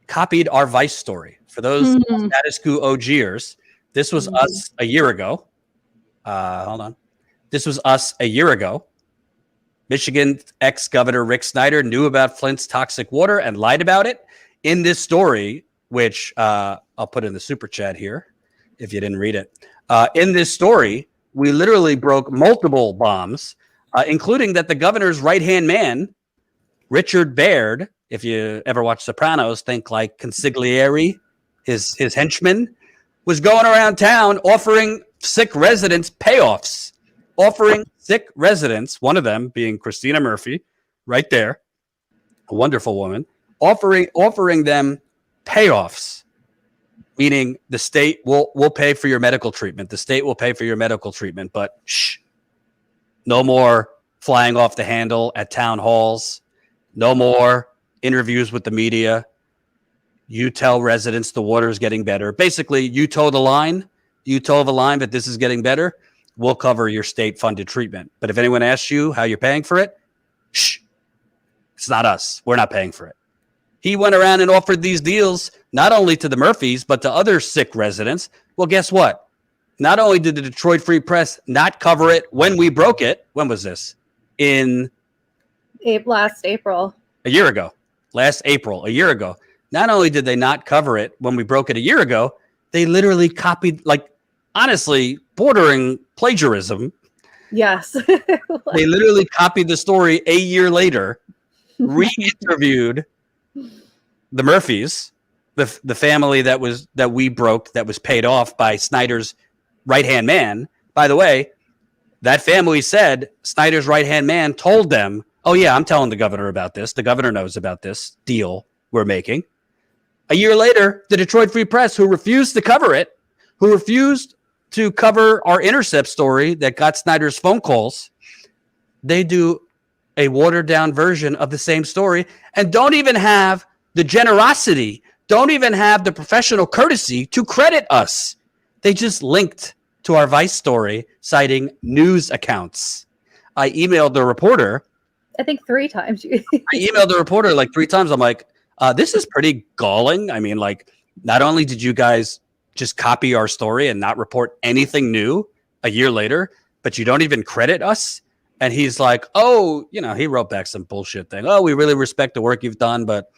copied our Vice story. For those status quo OGers, this was us a year ago. Hold on. This was us a year ago. Michigan ex-governor Rick Snyder knew about Flint's toxic water and lied about it. In this story, which I'll put in the super chat here if you didn't read it. In this story, we literally broke multiple bombs, including that the governor's right-hand man, Richard Baird, if you ever watch Sopranos, think like consigliere, his henchman, was going around town offering sick residents payoffs. Offering sick residents, one of them being Christina Murphy, right there, a wonderful woman, offering them payoffs, meaning the state will pay for your medical treatment. The state will pay for your medical treatment, but shh, no more flying off the handle at town halls, no more interviews with the media. You tell residents the water is getting better. Basically, you toe the line that this is getting better, we'll cover your state-funded treatment. But if anyone asks you how you're paying for it, shh, it's not us. We're not paying for it. He went around and offered these deals not only to the Murphys, but to other sick residents. Well, guess what? Not only did the Detroit Free Press not cover it when we broke it, when was this? Last April. A year ago. Last April, a year ago. Not only did they not cover it when we broke it a year ago, they literally copied, like, honestly, bordering plagiarism. Yes. They literally copied the story a year later, re-interviewed the Murphys, the family that we broke, that was paid off by Snyder's right-hand man. By the way, that family said Snyder's right-hand man told them, oh yeah, I'm telling the governor about this. The governor knows about this deal we're making. A year later, the Detroit Free Press, who refused to cover it, who refused to cover our Intercept story that got Snyder's phone calls, they do a watered-down version of the same story and don't even have the generosity, don't even have the professional courtesy to credit us. They just linked to our Vice story citing news accounts. I emailed the reporter. I think 3 times. I emailed the reporter like 3 times. I'm like, this is pretty galling. I mean, like, not only did you guys just copy our story and not report anything new a year later, but you don't even credit us. And he's like, oh, you know, he wrote back some bullshit thing. Oh, we really respect the work you've done, but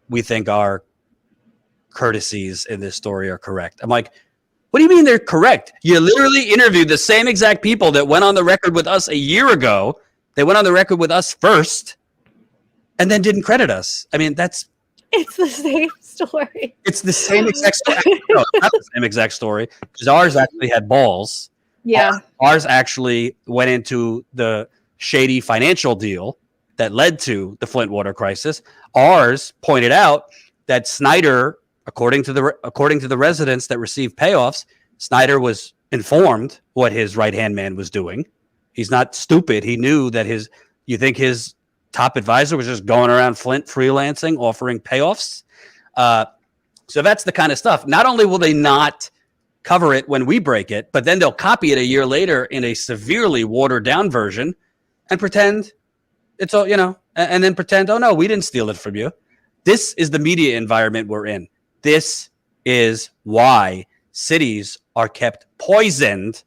we think our courtesies in this story are correct. I'm like, what do you mean they're correct? You literally interviewed the same exact people that went on the record with us a year ago. They went on the record with us first and then didn't credit us. I mean, it's the same story. It's the same exact story. No, not the same exact story, because ours actually had balls. Yeah. Ours actually went into the shady financial deal that led to the Flint water crisis. Ours pointed out that Snyder, according to the residents that received payoffs, Snyder was informed what his right-hand man was doing. He's not stupid. He knew that you think his top advisor was just going around Flint freelancing, offering payoffs. So that's the kind of stuff. Not only will they not cover it when we break it, but then they'll copy it a year later in a severely watered down version and pretend it's all, you know, and then pretend, oh no, we didn't steal it from you. This is the media environment we're in. This is why cities are kept poisoned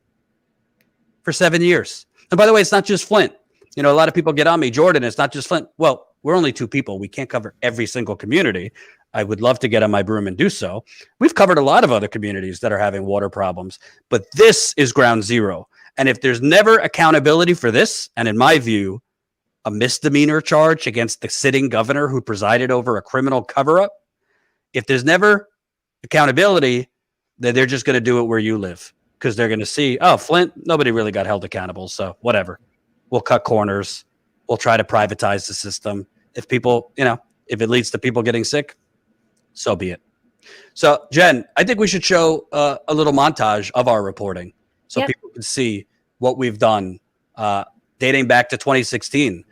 for 7 years. And by the way, it's not just Flint. You know, a lot of people get on me, Jordan, it's not just Flint. Well, we're only 2 people. We can't cover every single community. I would love to get on my broom and do so. We've covered a lot of other communities that are having water problems, but this is ground zero. And if there's never accountability for this, and in my view, a misdemeanor charge against the sitting governor who presided over a criminal cover-up, if there's never accountability, then they're just going to do it where you live, because they're going to see, oh, Flint, nobody really got held accountable, so whatever. We'll cut corners. We'll try to privatize the system. If people, you know, if it leads to people getting sick, so be it. So, Jen, I think we should show a little montage of our reporting so people can see what we've done dating back to 2016.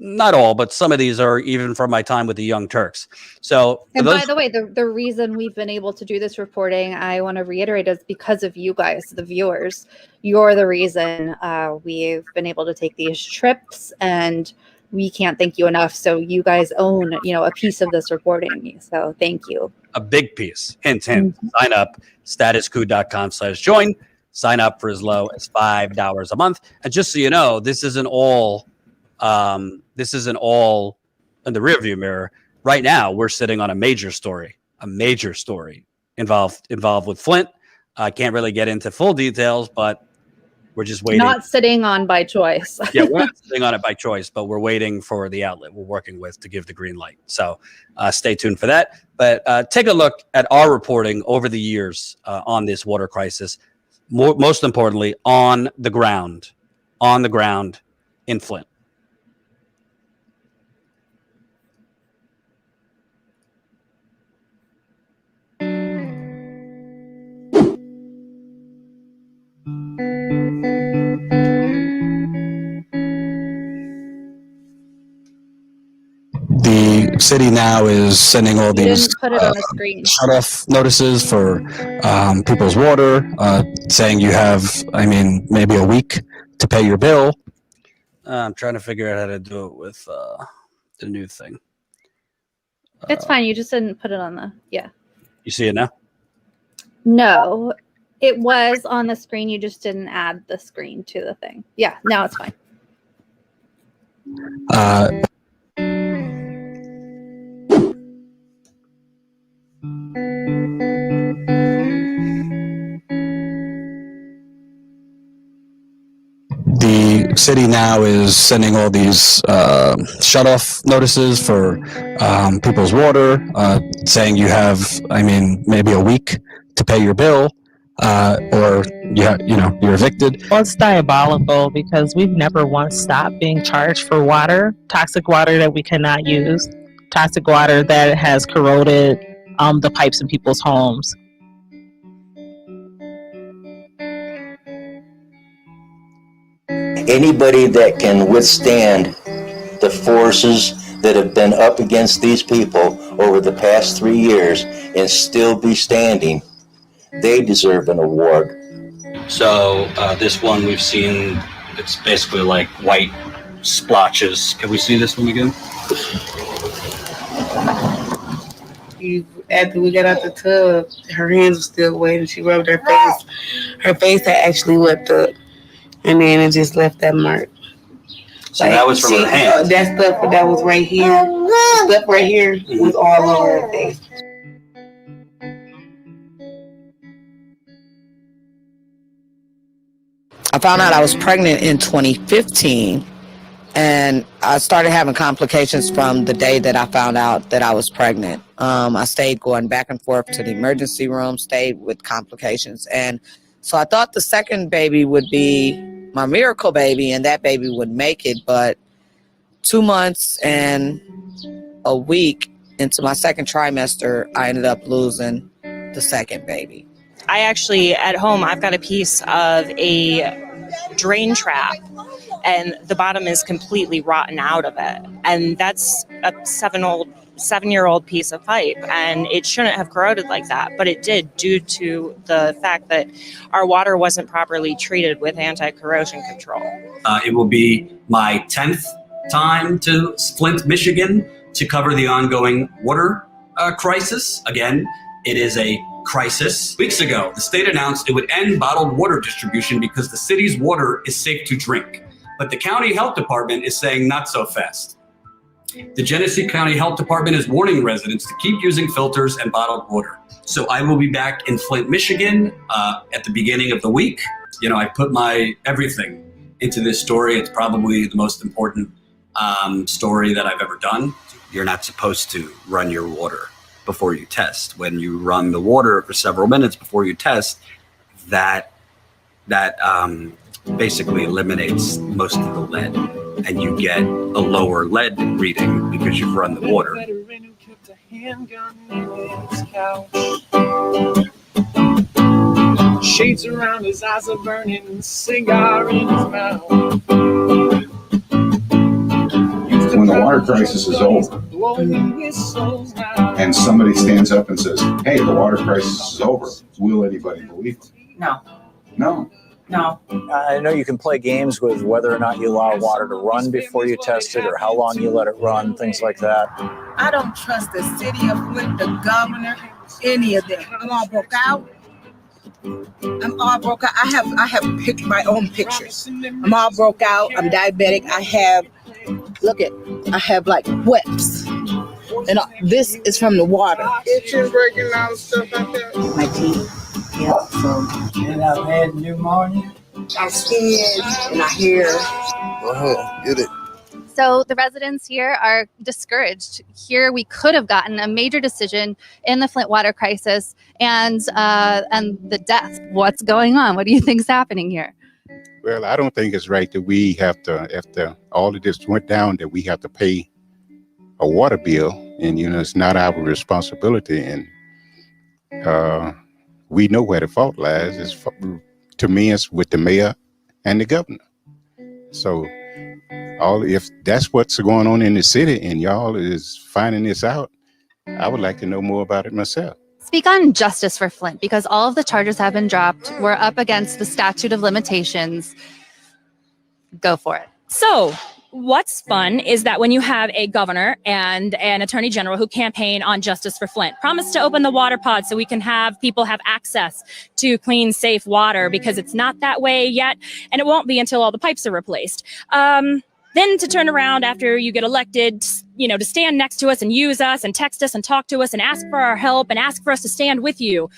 Not all, but some of these are even from my time with the Young Turks. So, and by the way, the reason we've been able to do this reporting, I want to reiterate, is because of you guys, the viewers. You're the reason we've been able to take these trips, and we can't thank you enough. So you guys own, you know, a piece of this reporting. So thank you. A big piece. Hint, hint. Mm-hmm. Sign up, statuscoup.com/join. Sign up for as low as $5 a month. And just so you know, this isn't all in the rearview mirror. Right now, we're sitting on a major story involved with Flint. I can't really get into full details, but we're just waiting. Not sitting on by choice. Yeah, we're not sitting on it by choice, but we're waiting for the outlet we're working with to give the green light. So stay tuned for that. But take a look at our reporting over the years on this water crisis. Most importantly, on the ground in Flint. The city now is sending all these shut-off notices for people's water, saying you have, maybe a week to pay your bill. I'm trying to figure out how to do it with the new thing. It's fine. You just didn't put it on the, You see it now? No, it was on the screen. You just didn't add the screen to the thing. Yeah, now it's fine. The city now is sending all these shut-off notices for people's water, saying you have, maybe a week to pay your bill, or you're evicted. Well, it's diabolical because we've never once stopped being charged for water, toxic water that we cannot use, toxic water that has corroded the pipes in people's homes. Anybody that can withstand the forces that have been up against these people over the past 3 years and still be standing, they deserve an award. So this one we've seen, it's basically like white splotches. Can we see this one again? After we got out the tub, her hands were still wet and she rubbed her face. Her face had actually wept up. And then it just left that mark. So that was from her hand. That stuff that was right here. The stuff right here was all over her face. I found out I was pregnant in 2015, and I started having complications from the day that I found out that I was pregnant. I stayed going back and forth to the emergency room, stayed with complications. And so I thought the second baby would be my miracle baby and that baby would make it. But 2 months and a week into my second trimester, I ended up losing the second baby. I actually, at home, I've got a piece of a drain trap and the bottom is completely rotten out of it. And that's a 7-year-old piece of pipe, and it shouldn't have corroded like that, but it did due to the fact that our water wasn't properly treated with anti-corrosion control. It will be my 10th time to Flint, Michigan to cover the ongoing water crisis. Again, it is a crisis. Weeks ago, the state announced it would end bottled water distribution because the city's water is safe to drink. But the county health department is saying not so fast. The Genesee County Health Department is warning residents to keep using filters and bottled water. So I will be back in Flint, Michigan at the beginning of the week. You know, I put my everything into this story. It's probably the most important story that I've ever done. You're not supposed to run your water before you test. When you run the water for several minutes before you test, that basically eliminates most of the lead, and you get a lower lead reading because you've run the water. Shades around his eyes are burning, cigar in his mouth. When the water crisis is over and somebody stands up and says, hey, the water crisis is over, will anybody believe them? No. I know you can play games with whether or not you allow water to run before you test it or how long you let it run, things like that. I don't trust the city of Flint, the governor, any of them. I'm all broke out. I have picked my own pictures. I'm all broke out. I'm diabetic. I have like webs. And this is from the water. Itching, breaking out, stuff like that. My teeth. Yeah, so. And I've had pneumonia. Our skin and our hair. Go ahead, get it. So the residents here are discouraged. Here we could have gotten a major decision in the Flint water crisis and the death. What's going on? What do you think is happening here? Well, I don't think it's right that we have to, after all of this went down, that we have to pay a water bill. And, you know, it's not our responsibility. And we know where the fault lies. To me, it's with the mayor and the governor. So if that's what's going on in the city and y'all is finding this out, I would like to know more about it myself. Speak on justice for Flint, because all of the charges have been dropped. We're up against the statute of limitations. Go for it. So what's fun is that when you have a governor and an attorney general who campaign on justice for Flint, promise to open the water pod so we can have people have access to clean, safe water, because it's not that way yet. And it won't be until all the pipes are replaced. Then to turn around after you get elected, you know, to stand next to us and use us and text us and talk to us and ask for our help and ask for us to stand with you.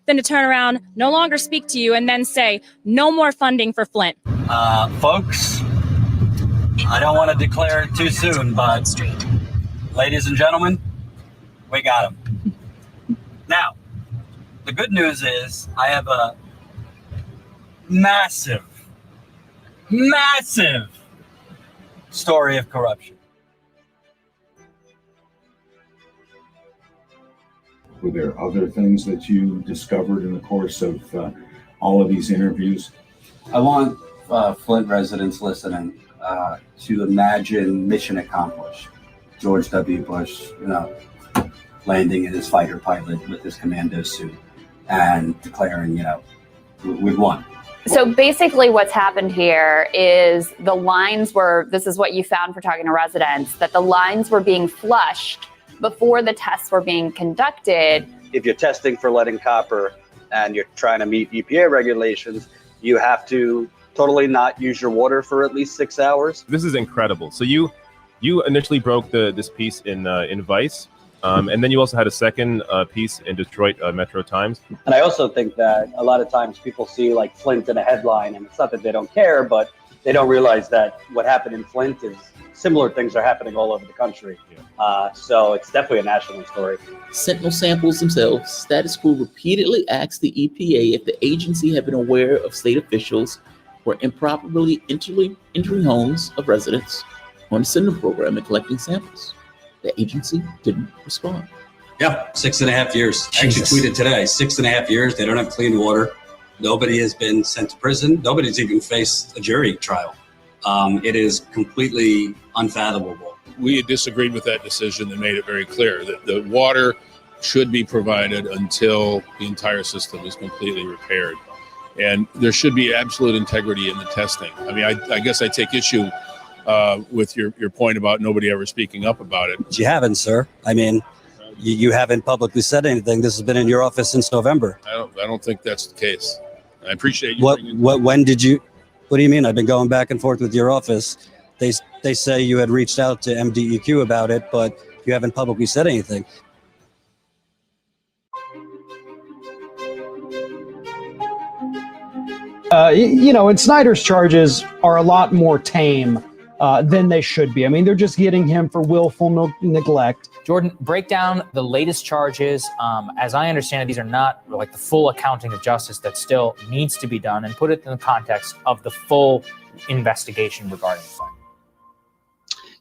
Then to turn around, no longer speak to you, and then say, no more funding for Flint. Folks, I don't want to declare it too soon, but ladies and gentlemen, we got him. Now, the good news is I have a massive story of corruption. Were there other things that you discovered in the course of all of these interviews? I want Flint residents listening to imagine mission accomplished. George W. Bush, you know, landing in his fighter pilot with his commando suit and declaring, you know, we've won. So basically what's happened here is the lines were, this is what you found for talking to residents, that the lines were being flushed before the tests were being conducted. If you're testing for lead and copper and you're trying to meet EPA regulations, you have to totally not use your water for at least 6 hours. This is incredible. So you initially broke this piece in Vice, and then you also had a second piece in Detroit Metro Times. And I also think that a lot of times people see like Flint in a headline, and it's not that they don't care, but they don't realize that what happened in Flint is similar things are happening all over the country. So it's definitely a national story. Sentinel samples themselves, status quo repeatedly asked the EPA if the agency had been aware of state officials were improperly entering homes of residents on the Sentinel program and collecting samples. The agency didn't respond. Yeah, 6.5 years. I actually tweeted today, 6.5 years. They don't have clean water. Nobody has been sent to prison. Nobody's even faced a jury trial. It is completely unfathomable. We had disagreed with that decision and made it very clear that the water should be provided until the entire system is completely repaired. And there should be absolute integrity in the testing. I mean, I guess I take issue with your point about nobody ever speaking up about it. You haven't, sir. I mean, you haven't publicly said anything. This has been in your office since November. I don't think that's the case. I appreciate you. When did you? What do you mean? I've been going back and forth with your office. They say you had reached out to MDEQ about it, but you haven't publicly said anything. And Snyder's charges are a lot more tame than they should be. I mean, they're just getting him for willful neglect. Jordan, break down the latest charges. As I understand it, these are not like the full accounting of justice that still needs to be done, and put it in the context of the full investigation regarding Flint.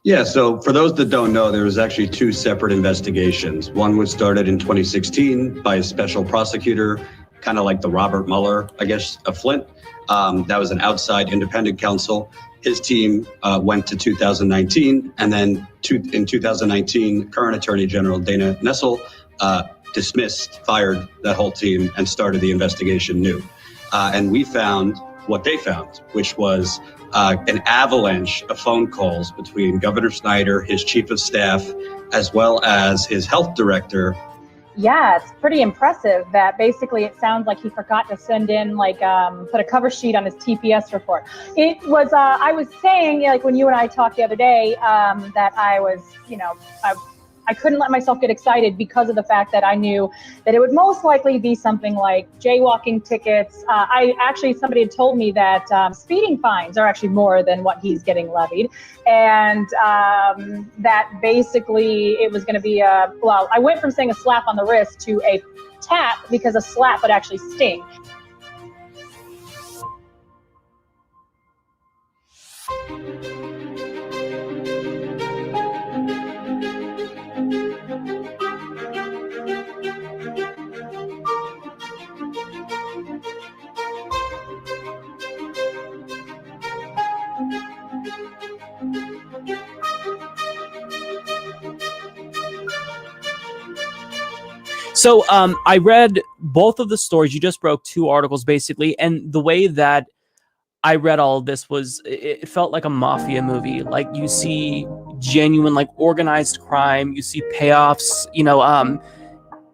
Yeah, so for those that don't know, there was actually two separate investigations. One was started in 2016 by a special prosecutor, kind of like the Robert Mueller, I guess, of Flint. That was an outside independent counsel. His team went to 2019, and then in 2019, current Attorney General Dana Nessel fired that whole team and started the investigation new. And we found what they found, which was an avalanche of phone calls between Governor Snyder, his chief of staff, as well as his health director. Yeah, it's pretty impressive that basically it sounds like he forgot to send in put a cover sheet on his TPS report. It was, I was saying, like when you and I talked the other day, that I was, I couldn't let myself get excited because of the fact that I knew that it would most likely be something like jaywalking tickets. Somebody had told me that speeding fines are actually more than what he's getting levied. And that basically it was going to be I went from saying a slap on the wrist to a tap because a slap would actually sting. So I read both of the stories. You just broke two articles, basically. And the way that I read all of this was, it felt like a mafia movie. Like you see genuine, like organized crime. You see payoffs.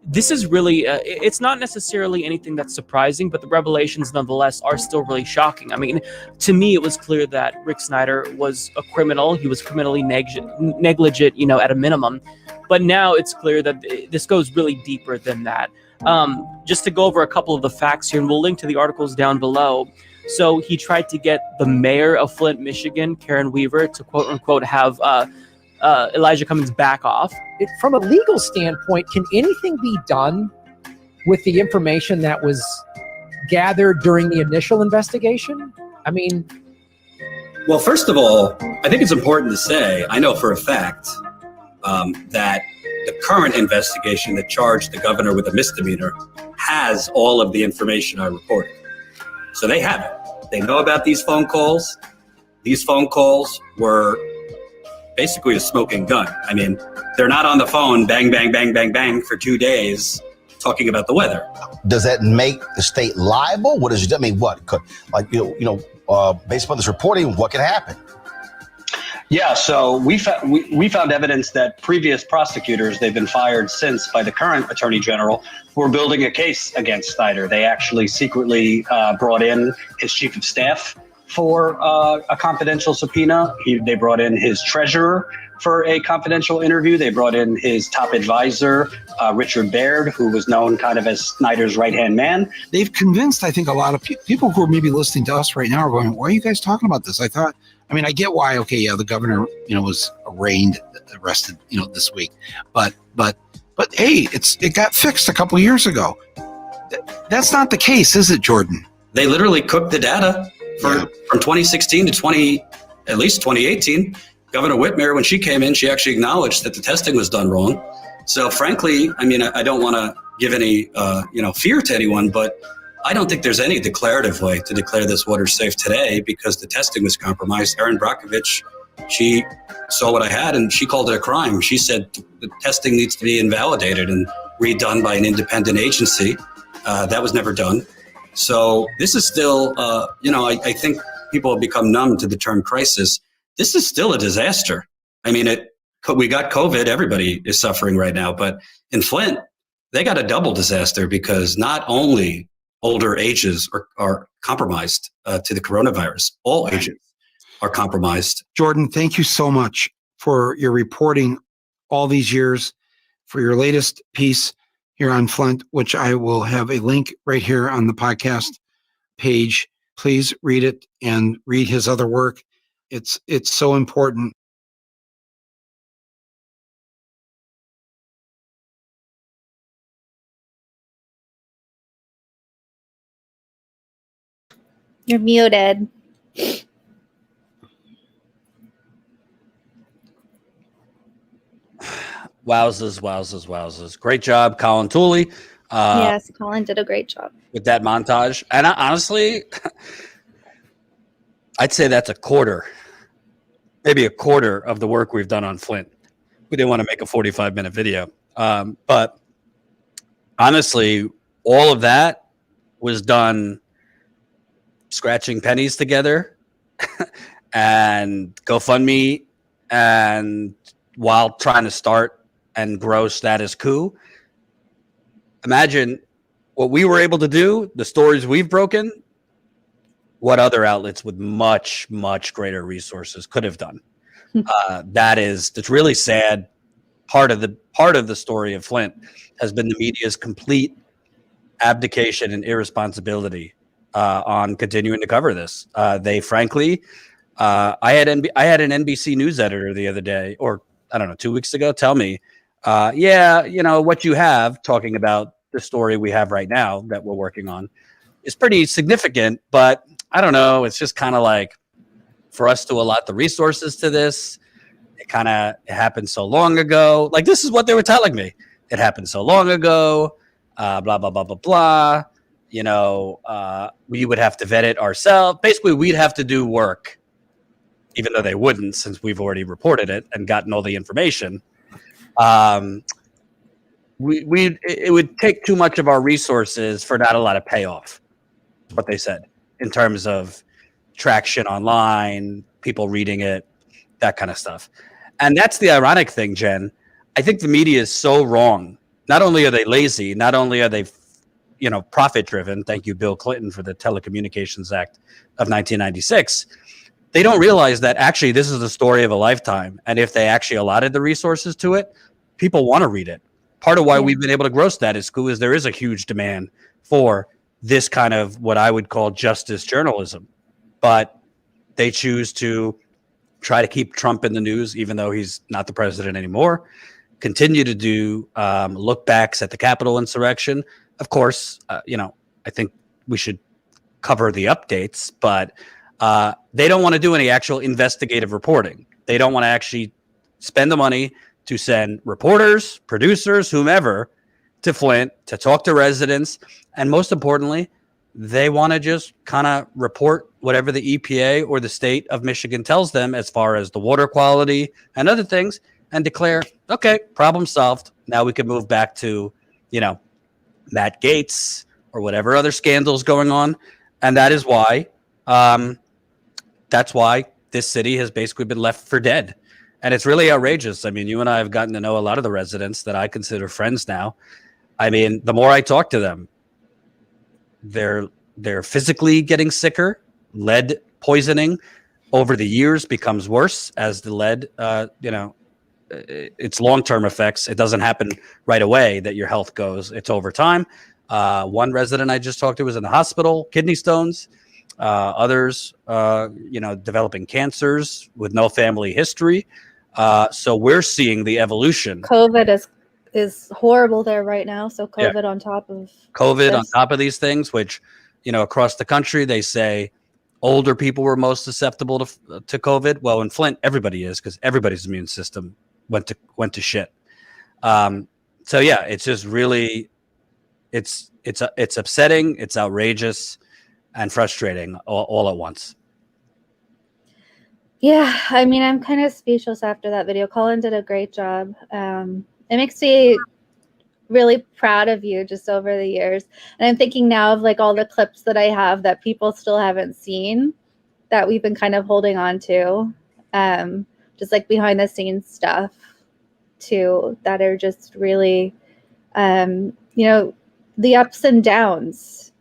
This is really, it's not necessarily anything that's surprising, but the revelations nonetheless are still really shocking. I mean, to me, it was clear that Rick Snyder was a criminal. He was criminally negligent, at a minimum. But now it's clear that this goes really deeper than that. Just to go over a couple of the facts here, and we'll link to the articles down below. So he tried to get the mayor of Flint, Michigan, Karen Weaver, to quote unquote have Elijah Cummings back off. From a legal standpoint, can anything be done with the information that was gathered during the initial investigation? I mean, Well, first of all, I think it's important to say, I know for a fact that the current investigation that charged the governor with a misdemeanor has all of the information I reported. So they have it. They know about these phone calls. These phone calls were basically a smoking gun. I mean, they're not on the phone, bang, bang, bang, bang, bang, for 2 days talking about the weather. Does that make the state liable? What does it? I mean, what? Like based upon this reporting, what can happen? Yeah, so we found evidence that previous prosecutors, they've been fired since by the current attorney general, were building a case against Snyder. They actually secretly brought in his chief of staff for a confidential subpoena. They brought in his treasurer for a confidential interview. They brought in his top advisor, Richard Baird, who was known kind of as Snyder's right-hand man. They've convinced, I think, a lot of people who are maybe listening to us right now are going, why are you guys talking about this? I get why, okay, yeah, the governor, was arrested, this week. But hey, it got fixed a couple years ago. That's not the case, is it, Jordan? They literally cooked the data from 2016 to at least 2018. Governor Whitmer, when she came in, she actually acknowledged that the testing was done wrong. So frankly, I don't want to give any, fear to anyone, but I don't think there's any declarative way to declare this water safe today because the testing was compromised. Erin Brockovich, she saw what I had and she called it a crime. She said the testing needs to be invalidated and redone by an independent agency. That was never done. So this is still, I think people have become numb to the term crisis. This is still a disaster. We got COVID. Everybody is suffering right now. But in Flint, they got a double disaster because not only older ages are compromised to the coronavirus, all ages are compromised. Jordan, thank you so much for your reporting all these years, for your latest piece here on Flint, which I will have a link right here on the podcast page. Please read it and read his other work. It's so important. You're muted. Wowzers. Great job, Colin Tooley. Yes, Colin did a great job with that montage. And honestly, I'd say that's maybe a quarter of the work we've done on Flint. We didn't want to make a 45-minute video. But honestly, all of that was done scratching pennies together and GoFundMe and while trying to start and grow Status Quo. Imagine what we were able to do, the stories we've broken, what other outlets with much, much greater resources could have done. It's really sad. Part of the story of Flint has been the media's complete abdication and irresponsibility on continuing to cover this. They frankly, I had an NBC News editor the other day, or I don't know, 2 weeks ago, tell me, what you have talking about the story we have right now that we're working on is pretty significant, but I don't know. It's just kind of like for us to allot the resources to this. It happened so long ago. Like, this is what they were telling me. It happened so long ago, blah, blah, blah, blah, blah. We would have to vet it ourselves. Basically, we'd have to do work, even though they wouldn't, since we've already reported it and gotten all the information. It would take too much of our resources for not a lot of payoff, what they said, in terms of traction online, people reading it, that kind of stuff. And that's the ironic thing, Jen. I think the media is so wrong. Not only are they lazy, not only are they profit driven. Thank you, Bill Clinton, for the Telecommunications Act of 1996. They don't realize that actually this is the story of a lifetime. And if they actually allotted the resources to it, people want to read it. Part of why we've been able to grow Status Quo is there is a huge demand for this kind of what I would call justice journalism. But they choose to try to keep Trump in the news, even though he's not the president anymore. Continue to do look backs at the Capitol insurrection. Of course, I think we should cover the updates, but they don't want to do any actual investigative reporting. They don't want to actually spend the money to send reporters, producers, whomever to Flint to talk to residents. And most importantly, they want to just kind of report whatever the EPA or the state of Michigan tells them as far as the water quality and other things and declare, okay, problem solved. Now we can move back to, Matt Gaetz or whatever other scandals going on. And that is why, this city has basically been left for dead. And it's really outrageous. I mean, you and I have gotten to know a lot of the residents that I consider friends now. I mean, the more I talk to them, they're physically getting sicker. Lead poisoning over the years becomes worse as the lead, its long-term effects. It doesn't happen right away that your health goes. It's over time. One resident I just talked to was in the hospital, kidney stones. Others, developing cancers with no family history. So we're seeing the evolution. COVID is horrible there right now. So COVID on top of COVID on top of these things, which, across the country, they say older people were most susceptible to COVID. Well, in Flint, everybody is, because everybody's immune system went to shit. So yeah, it's just really, it's upsetting, it's outrageous, and frustrating all at once. Yeah, I mean, I'm kind of speechless after that video. Colin did a great job. It makes me really proud of you just over the years. And I'm thinking now of like all the clips that I have that people still haven't seen that we've been kind of holding on to. Just like behind the scenes stuff too, that are just really, the ups and downs,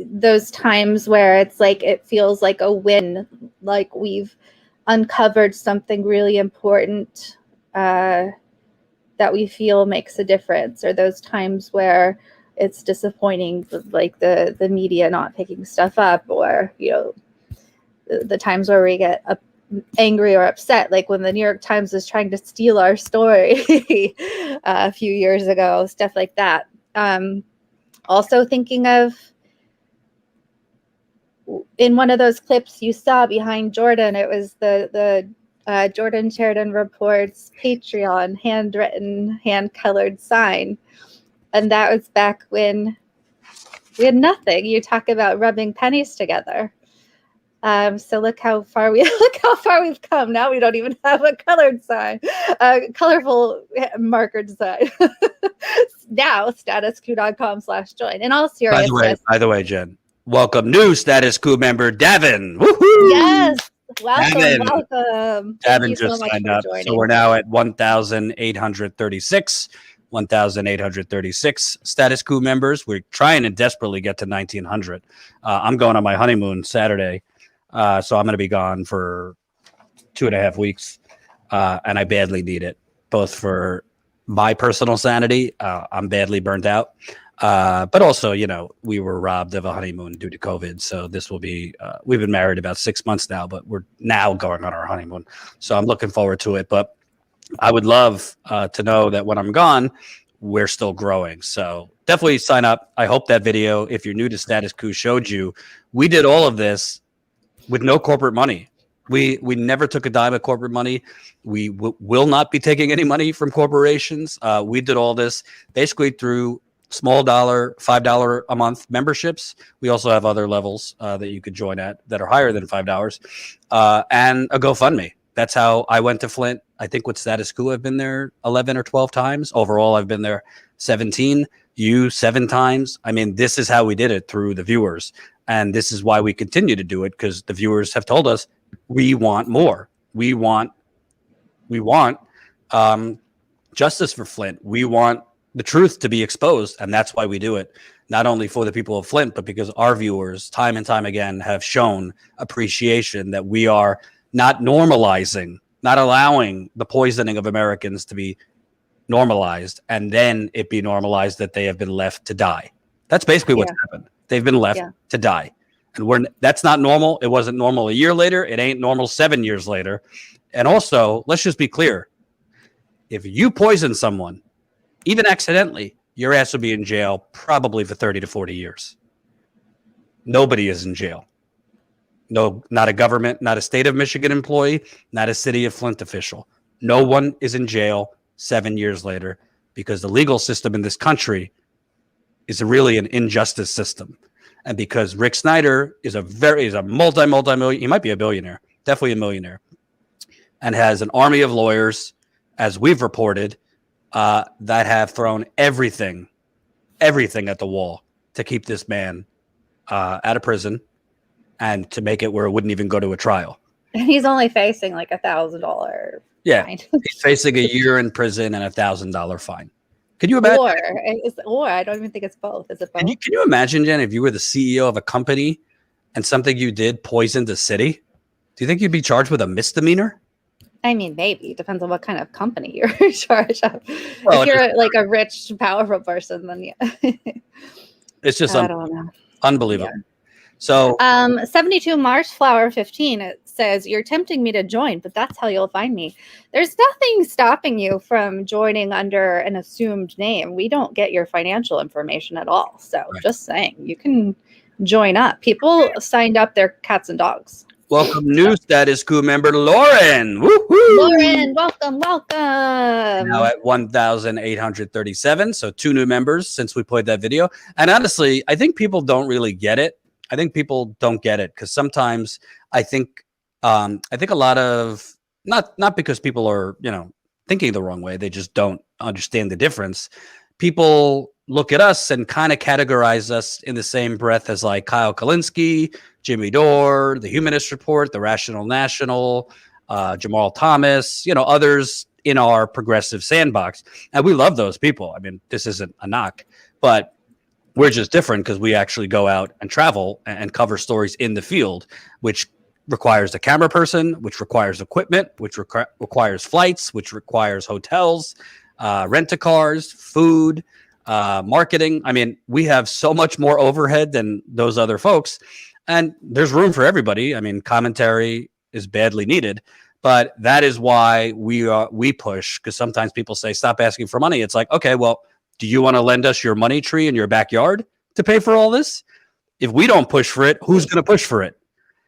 those times where it's like, it feels like a win, like we've uncovered something really important, that we feel makes a difference, or those times where it's disappointing, like the media not picking stuff up, or the times where we get angry or upset, like when the New York Times was trying to steal our story a few years ago, stuff like that. Also thinking of, in one of those clips you saw behind Jordan, it was the Jordan Sheridan Reports Patreon handwritten, hand-colored sign. And that was back when we had nothing. You talk about rubbing pennies together. So look how far we've come. Now we don't even have a colored sign, colorful markered sign. Now statusquo.com/join. In all seriousness. By the way, Jen, welcome new Status Quo member Davin. Woohoo! Yes. Welcome. Davin Thank you just so much signed for up. joining. So we're now at 1,836. 1,836 Status Quo members. We're trying to desperately get to 1,900. I'm going on my honeymoon Saturday. So I'm going to be gone for 2.5 weeks. And I badly need it, both for my personal sanity. I'm badly burnt out. But also, we were robbed of a honeymoon due to COVID. So this will be, we've been married about 6 months now, but we're now going on our honeymoon. So I'm looking forward to it. But I would love to know that when I'm gone, we're still growing. So definitely sign up. I hope that video, if you're new to Status Quo, showed you. We did all of this with no corporate money. We never took a dime of corporate money. We will not be taking any money from corporations. We did all this basically through small dollar, $5 a month memberships. We also have other levels that you could join at that are higher than $5, and a GoFundMe. That's how I went to Flint. I think with Status Quo, I've been there 11 or 12 times. Overall, I've been there 17. You 7 times. I mean, this is how we did it, through the viewers. And this is why we continue to do it, because the viewers have told us we want more. We want justice for Flint. We want the truth to be exposed. And that's why we do it. Not only for the people of Flint, but because our viewers time and time again have shown appreciation that we are not normalizing, not allowing the poisoning of Americans to be normalized, and then it be normalized that they have been left to die. That's basically what's happened. They've been left to die. And that's not normal. It wasn't normal a year later. It ain't normal 7 years later. And also, let's just be clear. If you poison someone, even accidentally, your ass will be in jail probably for 30 to 40 years. Nobody is in jail. No, not a government, not a state of Michigan employee, not a city of Flint official. No one is in jail 7 years later, because the legal system in this country is really an injustice system. And because Rick Snyder is a multi-million, he might be a billionaire, definitely a millionaire, and has an army of lawyers, as we've reported, that have thrown everything everything at the wall to keep this man out of prison and to make it where it wouldn't even go to a trial. And he's only facing like $1,000 Yeah, fine. he's facing a year in prison and $1,000 fine. Can you imagine? Or I don't even think it's both. Is it both? Can you imagine, Jen, if you were the CEO of a company and something you did poisoned a city? Do you think you'd be charged with a misdemeanor? I mean, maybe. It depends on what kind of company you're in charge of. Well, if you're like a rich, powerful person, then yeah. It's just I don't know. unbelievable. Yeah. So 72 Marshflower 15, it says, you're tempting me to join, but that's how you'll find me. There's nothing stopping you from joining under an assumed name. We don't get your financial information at all. So just saying, you can join up. People signed up their cats and dogs. Welcome, new status quo member Lauren. Woo-hoo! Lauren, welcome. Now at 1,837. So 2 new members since we played that video. And honestly, I think people don't really get it. I think people don't get it because sometimes I think a lot of not because people are, thinking the wrong way. They just don't understand the difference. People look at us and kind of categorize us in the same breath as like Kyle Kalinske, Jimmy Dore, the Humanist Report, the Rational National, Jamal Thomas, others in our progressive sandbox. And we love those people. I mean, this isn't a knock, but we're just different because we actually go out and travel and cover stories in the field, which requires a camera person, which requires equipment, which requires flights, which requires hotels, rent-a-cars, food, marketing. I mean, we have so much more overhead than those other folks, and there's room for everybody. I mean, commentary is badly needed, but that is why we push, because sometimes people say, stop asking for money. It's like, okay, well, do you want to lend us your money tree in your backyard to pay for all this? If we don't push for it, who's going to push for it?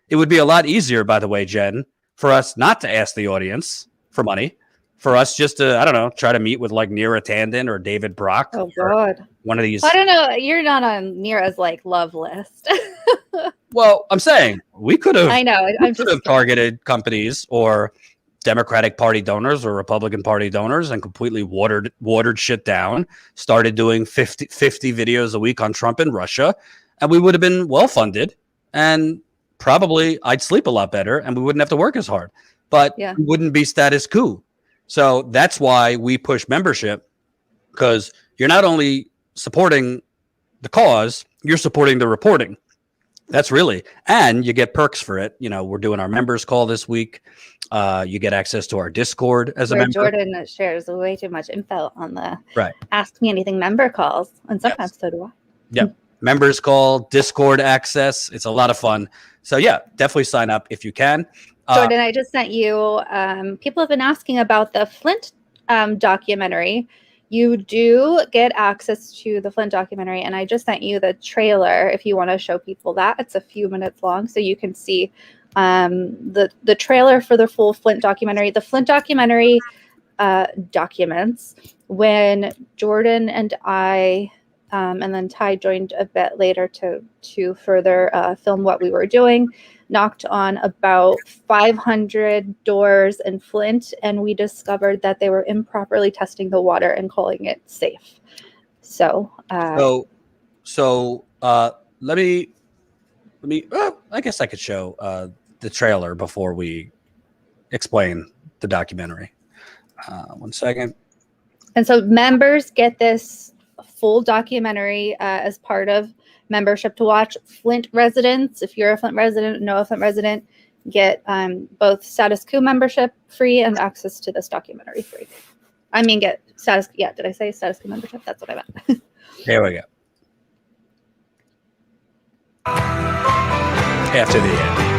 It would be a lot easier, by the way, Jen, for us not to ask the audience for money, for us just to, I don't know, try to meet with like Neera Tanden or David Brock. Oh, God. One of these. I don't know. You're not on Neera's like love list. Well, I'm saying we could have. I know. We could have targeted companies or Democratic Party donors or Republican Party donors and completely watered shit down, started doing 50 videos a week on Trump and Russia, and we would have been well-funded, and probably I'd sleep a lot better, and we wouldn't have to work as hard, but we wouldn't be status quo. So that's why we push membership, because you're not only supporting the cause, you're supporting the reporting. That's really, and you get perks for it. We're doing our members call this week. You get access to our Discord as a member. Jordan shares way too much info on the right. Ask Me Anything member calls, and sometimes so do I. Yep. Members call, Discord access. It's a lot of fun. So yeah, definitely sign up if you can. Jordan, I just sent you, people have been asking about the Flint documentary. You do get access to the Flint documentary, and I just sent you the trailer if you want to show people that. It's a few minutes long, so you can see the trailer for the full Flint documentary. The Flint documentary documents when Jordan and I, and then Ty joined a bit later to further film what we were doing, knocked on about 500 doors in Flint, and we discovered that they were improperly testing the water and calling it safe. So let me. I guess I could show the trailer before we explain the documentary. 1 second. And so members get this full documentary as part of membership to watch. Flint residents, if you're a Flint resident, know a Flint resident, get both status quo membership free and access to this documentary free. I mean, get status. Yeah, did I say status quo membership? That's what I meant. Here we go. After the end.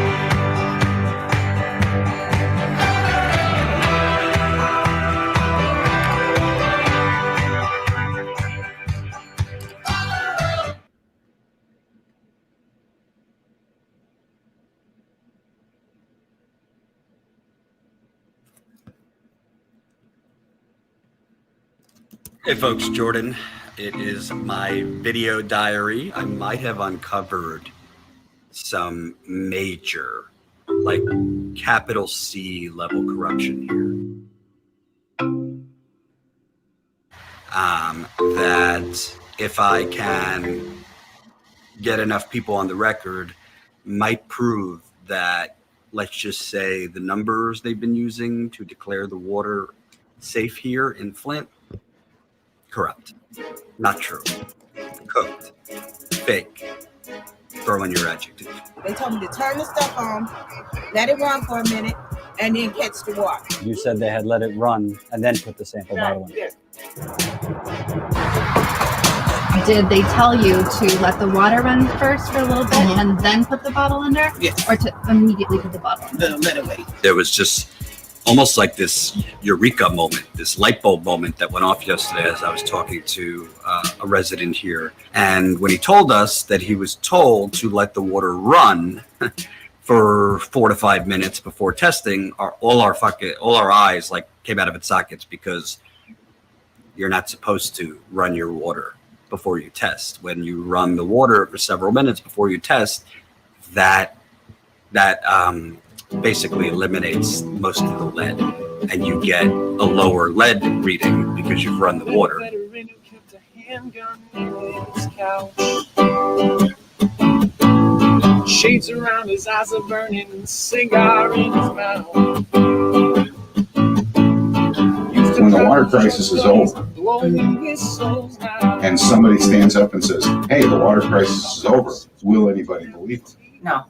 Hey folks, Jordan. It is my video diary. I might have uncovered some major, like capital C level corruption here. That if I can get enough people on the record, might prove that, let's just say, the numbers they've been using to declare the water safe here in Flint, corrupt, not true, cooked, fake. Throw in your adjective. They told me to turn the stuff on, let it run for a minute, and then catch the water. You said they had let it run and then put the sample bottle in. Did they tell you to let the water run first for a little bit and then put the bottle in there? Yes. Or to immediately put the bottle in? Let it wait. There was just almost like this eureka moment, this light bulb moment that went off yesterday as I was talking to a resident here. And when he told us that he was told to let the water run for 4 to 5 minutes before testing, all our eyes like came out of its sockets, because you're not supposed to run your water before you test. When you run the water for several minutes before you test, that basically eliminates most of the lead, and you get a lower lead reading because you've run the water. Shades around his eyes are burning, cigar in his mouth. When the water crisis is over and somebody stands up and says, hey, the water crisis is over, will anybody believe them? No.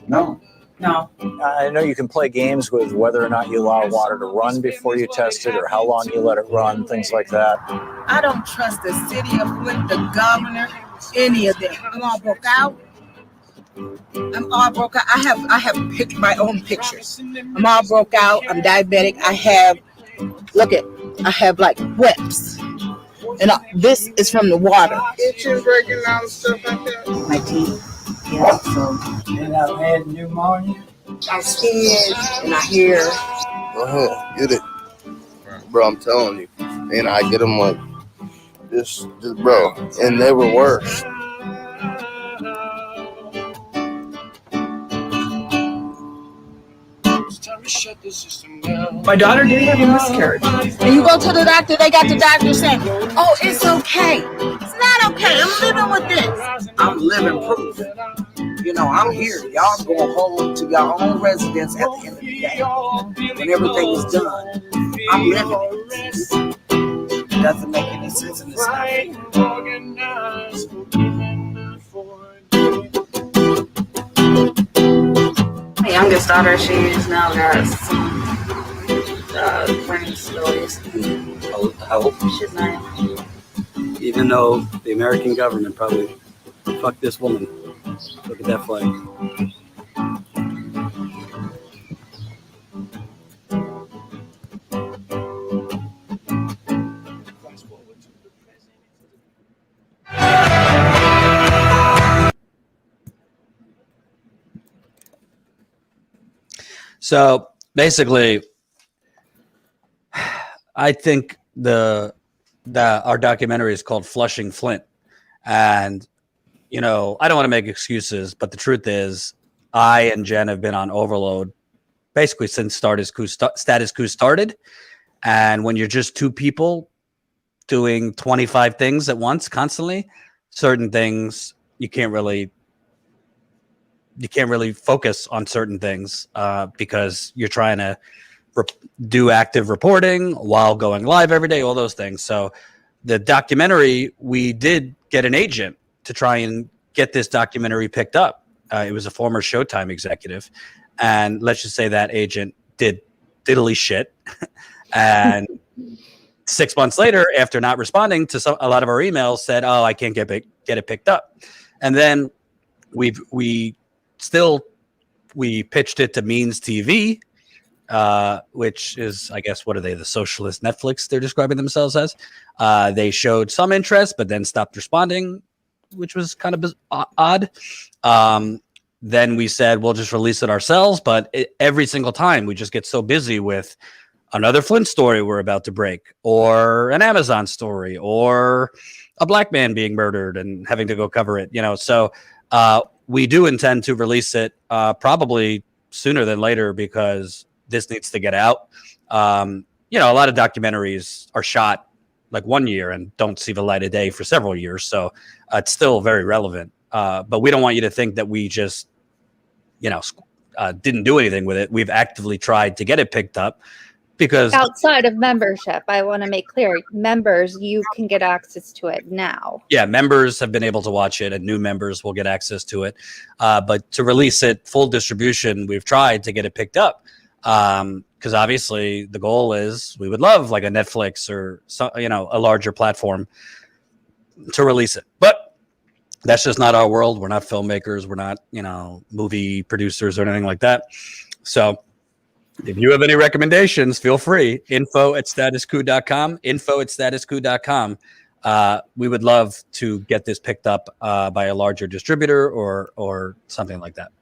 No. No. I know you can play games with whether or not you allow water to run before you test it or how long you let it run, things like that. I don't trust the city of Flint, the governor, any of them. I'm all broke out. I have picked my own pictures. I'm all broke out. I'm diabetic. I have like whips. And this is from the water. Itching, breaking out, stuff like that. My teeth. Yeah, so. And I've had pneumonia. I'm scared and I hear. Go ahead, get it. Bro, I'm telling you. And I get them like this bro. And they were worse. My daughter did have a miscarriage. And you go to the doctor, they got the doctor saying, oh, it's okay. It's not okay. I'm living with this. I'm living proof. You know, I'm here. Y'all go home to your own residence at the end of the day. When everything is done, I'm living it. It doesn't make any sense in this life. My youngest daughter, she's now got some learning disabilities. How old? She's 9. Even though the American government probably fucked this woman. Look at that flag. So basically, I think our documentary is called Flushing Flint. And, you know, I don't want to make excuses, but the truth is I and Jen have been on overload basically since Status Coup started. And when you're just two people doing 25 things at once constantly, certain things you can't really focus on certain things because you're trying to do active reporting while going live every day, all those things. So the documentary, we did get an agent to try and get this documentary picked up. It was a former Showtime executive. And let's just say that agent did diddly shit. And 6 months later, after not responding to a lot of our emails, said, oh, I can't get it picked up. And then we pitched it to Means TV, which is, I guess, what are they, the socialist Netflix they're describing themselves as? They showed some interest, but then stopped responding, which was kind of odd. Then we said, we'll just release it ourselves. But every single time we just get so busy with another Flint story we're about to break, or an Amazon story, or a black man being murdered and having to go cover it, you know. So we do intend to release it probably sooner than later because this needs to get out. You know, a lot of documentaries are shot like 1 year and don't see the light of day for several years. So it's still very relevant. But we don't want you to think that we just, didn't do anything with it. We've actively tried to get it picked up because outside of membership, I want to make clear, members, you can get access to it now. yeah, members have been able to watch it and new members will get access to it. But to release it full distribution, we've tried to get it picked up. Because obviously the goal is we would love like a Netflix or a larger platform to release it. But that's just not our world. We're not filmmakers. We're not, movie producers or anything like that. So if you have any recommendations, feel free. info@statusquo.com. info@statusquo.com. We would love to get this picked up by a larger distributor or something like that.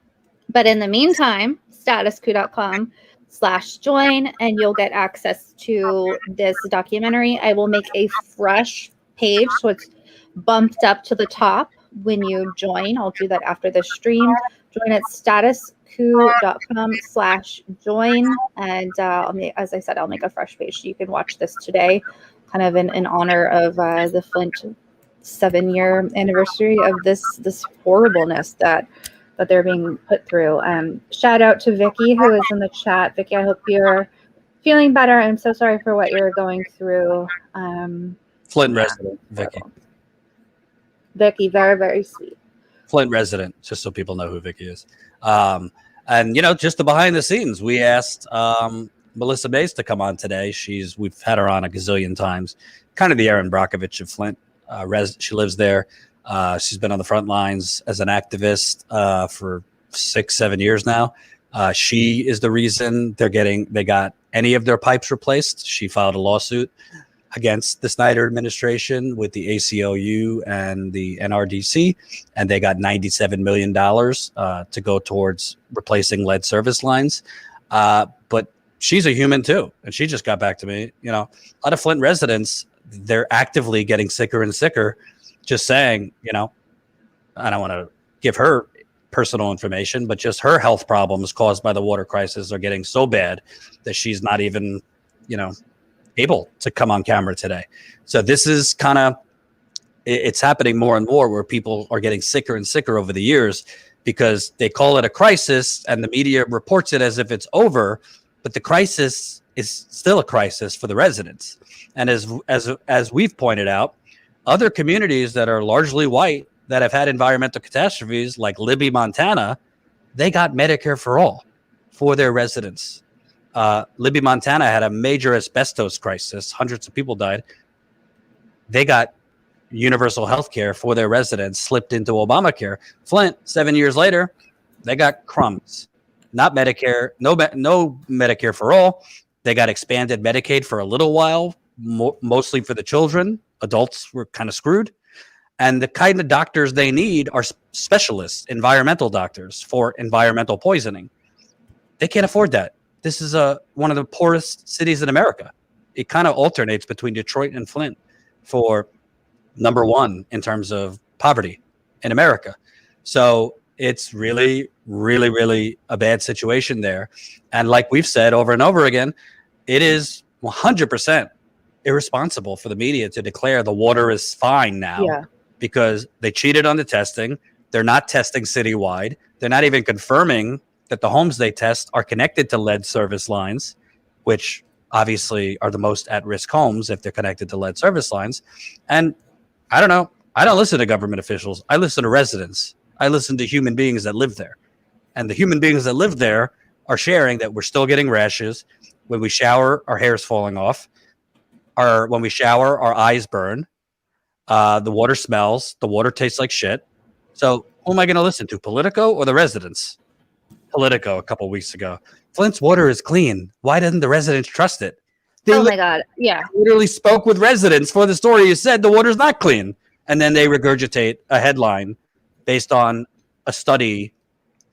But in the meantime, statusquo.com/join, and you'll get access to this documentary. I will make a fresh page, so it's bumped up to the top when you join. I'll do that after the stream. Join at statusquo.com/join. And as I said, I'll make a fresh page so you can watch this today, kind of in honor of the Flint 7-year anniversary of this horribleness that they're being put through. Shout out to Vicky, who is in the chat. Vicky, I hope you're feeling better. I'm so sorry for what you're going through. Flint resident, Vicky. Vicky, very, very sweet. Flint resident, just so people know who Vicky is. And just the behind the scenes, we asked Melissa Mays to come on today. We've had her on a gazillion times, kind of the Erin Brockovich of Flint. She lives there. She's been on the front lines as an activist for 6-7 years now. She is the reason they got any of their pipes replaced. She filed a lawsuit against the Snyder administration with the ACLU and the NRDC, and they got $97 million to go towards replacing lead service lines. But she's a human too, and she just got back to me. A lot of Flint residents, they're actively getting sicker and sicker. Just saying, I don't want to give her personal information, but just her health problems caused by the water crisis are getting so bad that she's not even, able to come on camera today. So this is it's happening more and more where people are getting sicker and sicker over the years because they call it a crisis and the media reports it as if it's over, but the crisis is still a crisis for the residents. And as we've pointed out, other communities that are largely white that have had environmental catastrophes like Libby, Montana, they got Medicare for all for their residents. Libby, Montana had a major asbestos crisis. Hundreds of people died. They got universal health care for their residents, slipped into Obamacare. Flint, 7 years later, they got crumbs. Not Medicare, no Medicare for all. They got expanded Medicaid for a little while, mostly for the children. Adults were kind of screwed. And the kind of doctors they need are specialists, environmental doctors for environmental poisoning. They can't afford that. This is one of the poorest cities in America. It kind of alternates between Detroit and Flint for number one in terms of poverty in America. So it's really, really, really a bad situation there. And like we've said over and over again, it is 100% irresponsible for the media to declare the water is fine now because they cheated on the testing. They're not testing citywide. They're not even confirming that the homes they test are connected to lead service lines, which obviously are the most at-risk homes if they're connected to lead service lines. And I don't know. I don't listen to government officials. I listen to residents. I listen to human beings that live there. And the human beings that live there are sharing that we're still getting rashes. When we shower, our hair's falling off. When we shower, our eyes burn. The water smells. The water tastes like shit. So who am I going to listen to, Politico or the residents? Politico a couple weeks ago. Flint's water is clean. Why doesn't the residents trust it? They Oh my God. Yeah. literally spoke with residents for the story. You said the water's not clean. And then they regurgitate a headline based on a study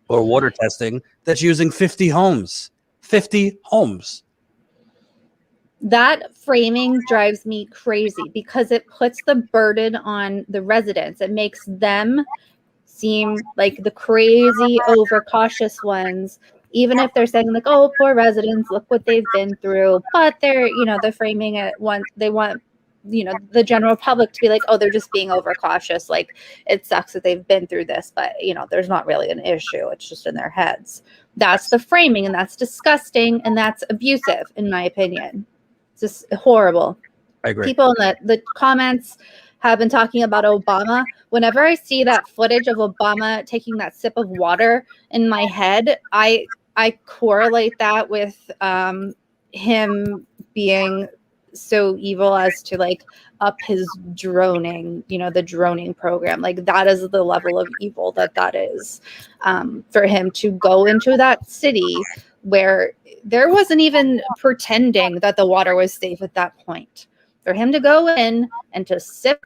or water testing that's using 50 homes. 50 homes. That framing drives me crazy because it puts the burden on the residents. It makes them seem like the crazy, overcautious ones, even if they're saying like, "Oh, poor residents, look what they've been through." But they're framing it they want the general public to be like, oh, they're just being overcautious. Like, it sucks that they've been through this, but there's not really an issue. It's just in their heads. That's the framing, and that's disgusting, and that's abusive, in my opinion. It's just horrible. I agree. People in the comments have been talking about Obama. Whenever I see that footage of Obama taking that sip of water in my head, I correlate that with him being so evil as to like up his droning, the droning program. Like, that is the level of evil that is, for him to go into that city where there wasn't even pretending that the water was safe at that point. For him to go in and to sip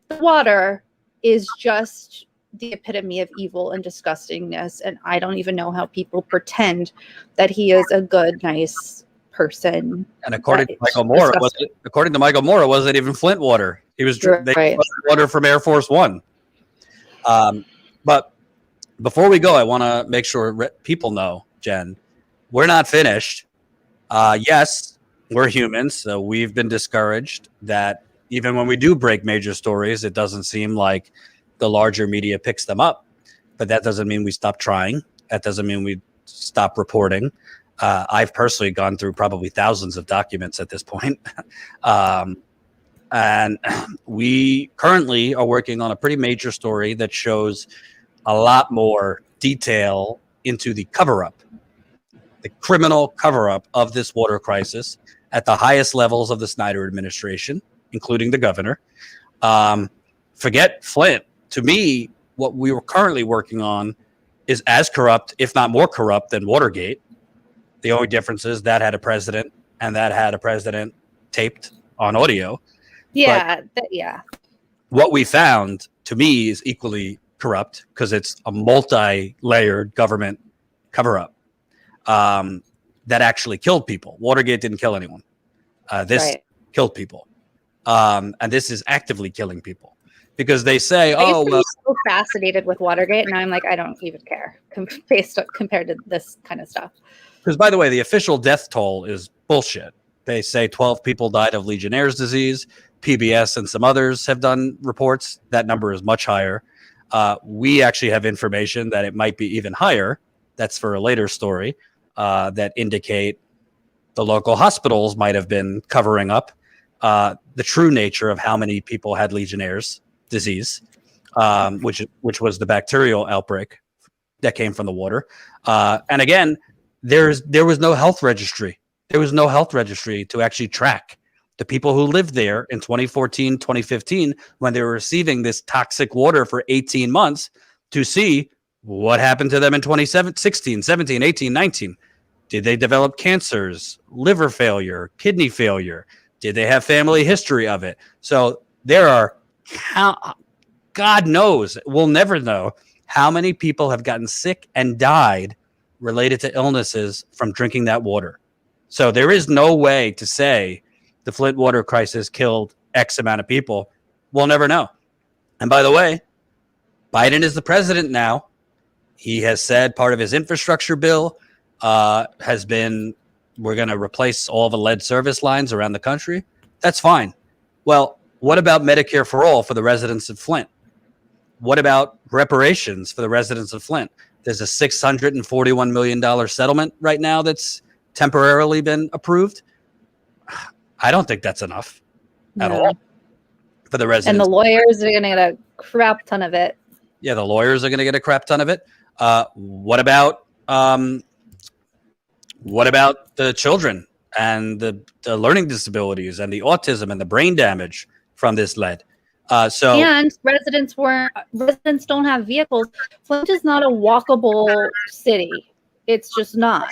the water is just the epitome of evil and disgustingness. And I don't even know how people pretend that he is a good, nice person. And according to Michael Moore, it wasn't even Flint water. He was drinking water from Air Force One. But before we go, I want to make sure people know, Jen, we're not finished. Yes, we're humans, so we've been discouraged that even when we do break major stories, it doesn't seem like the larger media picks them up. But that doesn't mean we stop trying. That doesn't mean we stop reporting. I've personally gone through probably thousands of documents at this point. And we currently are working on a pretty major story that shows a lot more detail into the cover-up, the criminal cover-up of this water crisis at the highest levels of the Snyder administration, including the governor. Forget Flint. To me, what we were currently working on is as corrupt, if not more corrupt, than Watergate. The only difference is that had a president, and that had a president taped on audio. Yeah, What we found, to me, is equally corrupt because it's a multi-layered government cover-up that actually killed people. Watergate didn't kill anyone. This killed people. And this is actively killing people because they say, I oh, used to well, be so fascinated with Watergate, and I'm like, I don't even care compared to this kind of stuff. because by the way, the official death toll is bullshit. They say 12 people died of Legionnaire's disease. PBS and some others have done reports. That number is much higher. We actually have information that it might be even higher. That's for a later story that indicate the local hospitals might have been covering up the true nature of how many people had Legionnaire's disease, which was the bacterial outbreak that came from the water. And again, there was no health registry. There was no health registry to actually track the people who lived there in 2014, 2015, when they were receiving this toxic water for 18 months to see what happened to them in 2016, 17, 18, 19. Did they develop cancers, liver failure, kidney failure? Did they have family history of it? So there are, God knows, we'll never know how many people have gotten sick and died related to illnesses from drinking that water. So there is no way to say the Flint water crisis killed X amount of people. We'll never know. And by the way, Biden is the president now. He has said part of his infrastructure bill has been, we're going to replace all the lead service lines around the country. That's fine. Well, what about Medicare for all for the residents of Flint? What about reparations for the residents of Flint? There's a $641 million settlement right now that's temporarily been approved. I don't think that's enough at all for the residents. And the lawyers are going to get a crap ton of it. Yeah, the lawyers are going to get a crap ton of it. What about the children and the learning disabilities and the autism and the brain damage from this lead? And residents don't have vehicles. Flint is not a walkable city. It's just not.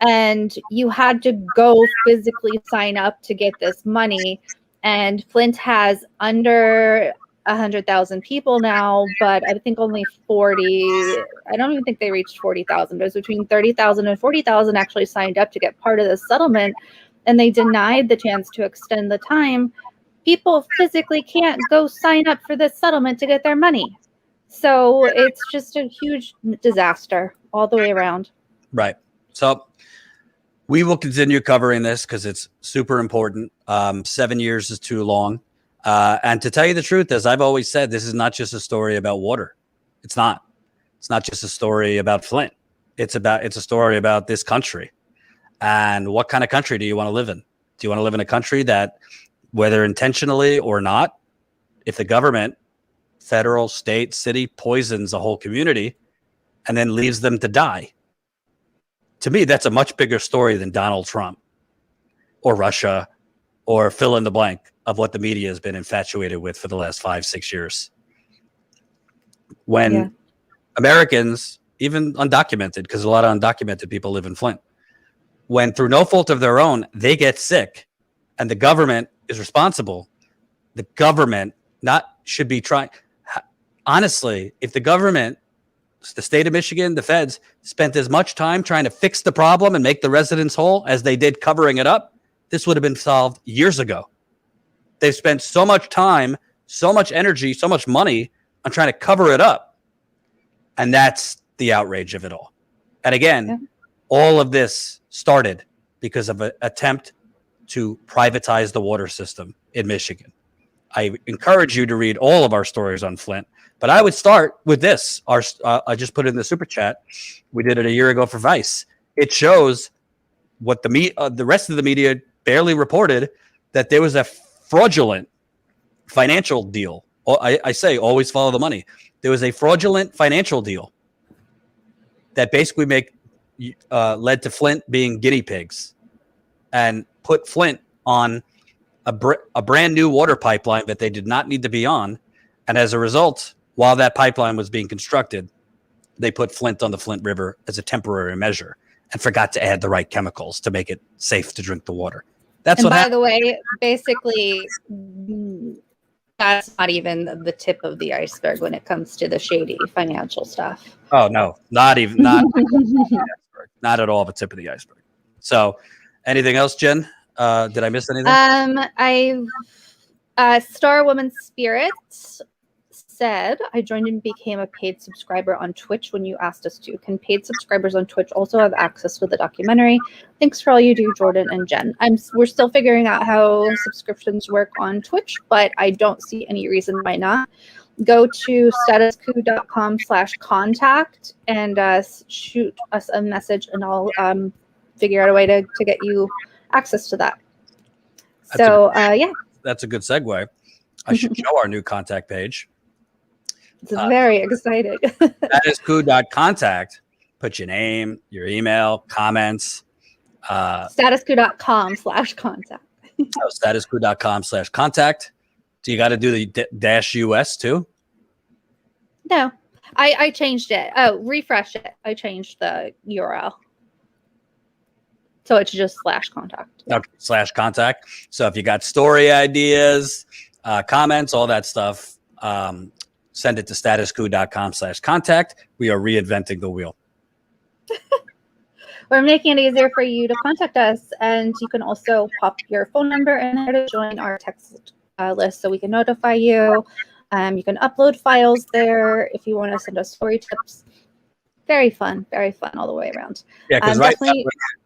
And you had to go physically sign up to get this money. And Flint has under 100,000 people now, but I think only 40. I don't even think they reached 40,000. There's between 30,000 and 40,000 actually signed up to get part of the settlement, and they denied the chance to extend the time. People physically can't go sign up for this settlement to get their money. So it's just a huge disaster all the way around. Right. So we will continue covering this because it's super important. 7 years is too long. And to tell you the truth, as I've always said, this is not just a story about water. It's not. It's not just a story about Flint. It's a story about this country. And what kind of country do you want to live in? Do you want to live in a country that, whether intentionally or not, if the government, federal, state, city, poisons a whole community and then leaves them to die? To me, that's a much bigger story than Donald Trump or Russia or fill in the blank of what the media has been infatuated with for the last 5-6 years. When Americans, even undocumented, because a lot of undocumented people live in Flint, when through no fault of their own, they get sick and the government is responsible, the government should be trying. Honestly, if the government, the state of Michigan, the feds, spent as much time trying to fix the problem and make the residents whole as they did covering it up, this would have been solved years ago. They've spent so much time, so much energy, so much money on trying to cover it up. And that's the outrage of it all. And again, all of this started because of an attempt to privatize the water system in Michigan. I encourage you to read all of our stories on Flint, but I would start with this. I just put it in the super chat. We did it a year ago for Vice. It shows what the rest of the media barely reported, that there was a fraudulent financial deal. I say always follow the money. There was a fraudulent financial deal that basically led to Flint being guinea pigs and put Flint on a brand new water pipeline that they did not need to be on. And as a result, while that pipeline was being constructed, they put Flint on the Flint River as a temporary measure and forgot to add the right chemicals to make it safe to drink the water. That's what happened. By the way, basically, that's not even the tip of the iceberg when it comes to the shady financial stuff. Oh no, not at all the tip of the iceberg. So, anything else, Jen? Did I miss anything? Star Woman Spirit said, I joined and became a paid subscriber on Twitch when you asked us to. Can paid subscribers on Twitch also have access to the documentary? Thanks for all you do, Jordan and Jen. We're still figuring out how subscriptions work on Twitch, but I don't see any reason why not. Go to statuscoup.com/contact and shoot us a message, and I'll figure out a way to get you access to that. That's a good segue. I should show our new contact page. It's very excited. Statuscoup.contact. Put your name, your email, comments. Statuscoup.com/contact. Statuscoup.com/contact. Do you got to do the -US too? No, I changed it. Oh, refresh it. I changed the URL. So it's just /contact. Okay, /contact. So if you got story ideas, comments, all that stuff, send it to statuscoup.com/contact. We are reinventing the wheel. We're making it easier for you to contact us, and you can also pop your phone number in there to join our text list so we can notify you. You can upload files there if you want to send us story tips. Very fun all the way around. Yeah, because right now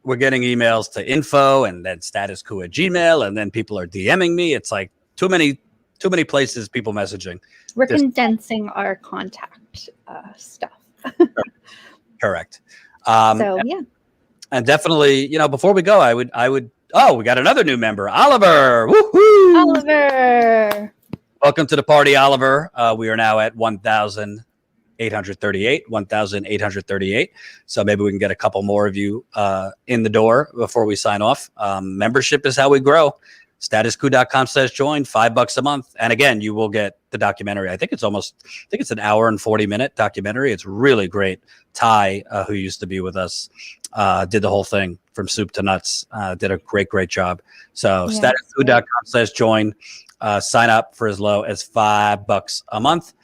we're getting emails to info and then statuscoup@gmail, and then people are DMing me. It's like too many places people messaging. We're condensing our contact stuff. Correct. And definitely, before we go, I would. Oh, we got another new member, Oliver. Woohoo! Oliver. Welcome to the party, Oliver. We are now at 1,838. So maybe we can get a couple more of you in the door before we sign off. Membership is how we grow. Statuscoup.com/join, $5 a month. And again, you will get the documentary. I think it's an hour and 40-minute documentary. It's really great. Ty, who used to be with us, did the whole thing from soup to nuts. Did a great job. So statuscoup.com/join. Sign up for as low as $5 a month.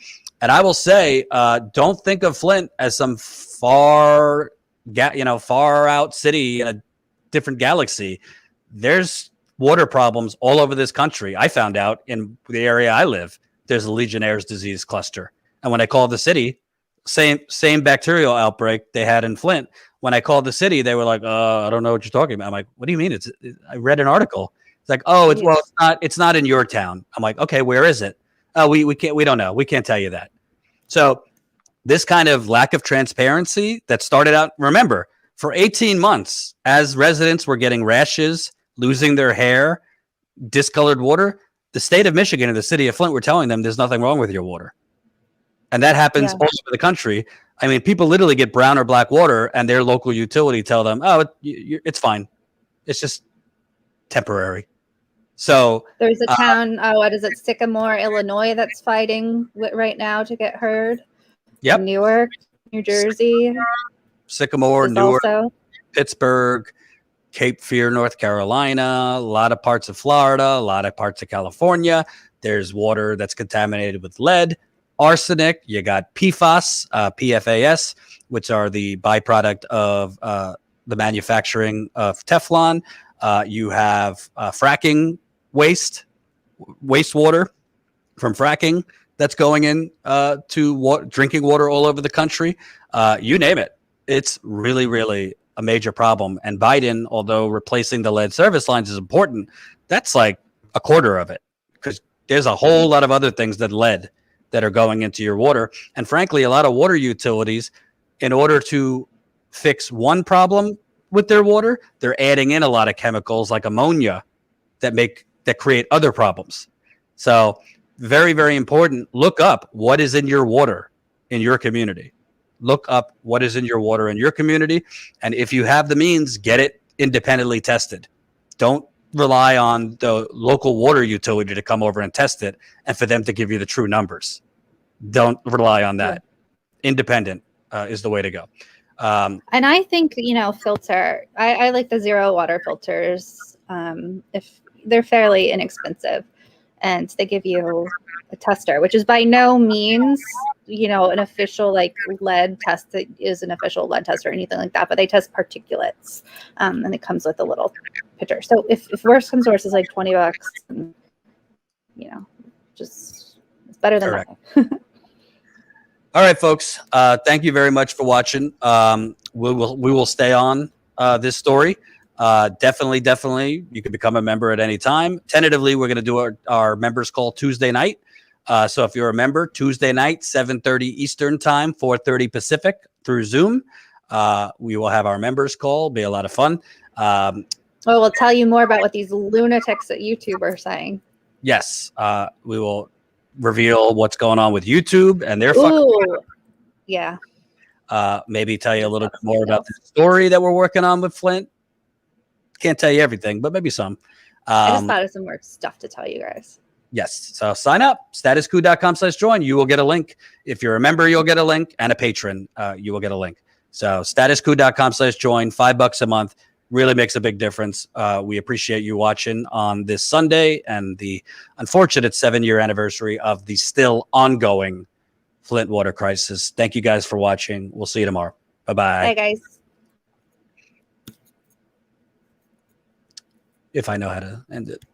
And I will say, don't think of Flint as some far out city in a different galaxy. There's water problems all over this country. I found out in the area I live, there's a Legionnaire's disease cluster. And when I called the city, same bacterial outbreak they had in Flint. When I called the city, they were like, I don't know what you're talking about. I'm like, what do you mean? I read an article. It's like, oh, it's not in your town. I'm like, okay, where is it? Oh, we don't know. We can't tell you that. So this kind of lack of transparency that started out, remember, for 18 months, as residents were getting rashes, losing their hair, discolored water, the state of Michigan and the city of Flint were telling them there's nothing wrong with your water. And that happens all over the country. I mean, people literally get brown or black water and their local utility tell them, oh, it's fine. It's just temporary. So there's a town, what is it, Sycamore, Illinois, that's fighting right now to get heard. Yep. Newark, New Jersey. Sycamore, Newark, Pittsburgh, Cape Fear, North Carolina, a lot of parts of Florida, a lot of parts of California. There's water that's contaminated with lead, arsenic. You got PFAS, PFAS, which are the byproduct of the manufacturing of Teflon. You have fracking wastewater from fracking that's going in to drinking water all over the country. You name it. It's really, really a major problem. And Biden, although replacing the lead service lines is important, that's like a quarter of it, because there's a whole lot of other things than lead that are going into your water. And frankly, a lot of water utilities, in order to fix one problem with their water, they're adding in a lot of chemicals like ammonia that create other problems. So very, very important. Look up what is in your water in your community. Look up what is in your water in your community. And if you have the means, get it independently tested. Don't rely on the local water utility to come over and test it and for them to give you the true numbers. Don't rely on that. Independent is the way to go. And I think, filter, I like the zero water filters. If they're fairly inexpensive, and they give you a tester, which is by no means, an official lead test that is an official lead test or anything like that, but they test particulates, and it comes with a little pitcher. So if worst comes to worst, is like $20, and, just it's better than nothing. All right, folks. Thank you very much for watching. We will stay on this story. Definitely. You can become a member at any time. Tentatively, we're going to do our members call Tuesday night. So if you're a member, Tuesday night, 7:30 Eastern time, 4:30 Pacific through Zoom, we will have our members call. Be a lot of fun. We'll tell you more about what these lunatics at YouTube are saying. Yes, we will reveal what's going on with YouTube and their yeah. Maybe tell you a little bit more about the story that we're working on with Flint. Can't tell you everything, but maybe some. I just thought of some more stuff to tell you guys. Yes. So sign up, statusquo.com/join. You will get a link. If you're a member, you'll get a link, and a patron, you will get a link. So statusquo.com/join, $5 a month really makes a big difference. We appreciate you watching on this Sunday and the unfortunate 7-year anniversary of the still ongoing Flint water crisis. Thank you guys for watching. We'll see you tomorrow. Bye-bye. Bye, guys. If I know how to end it.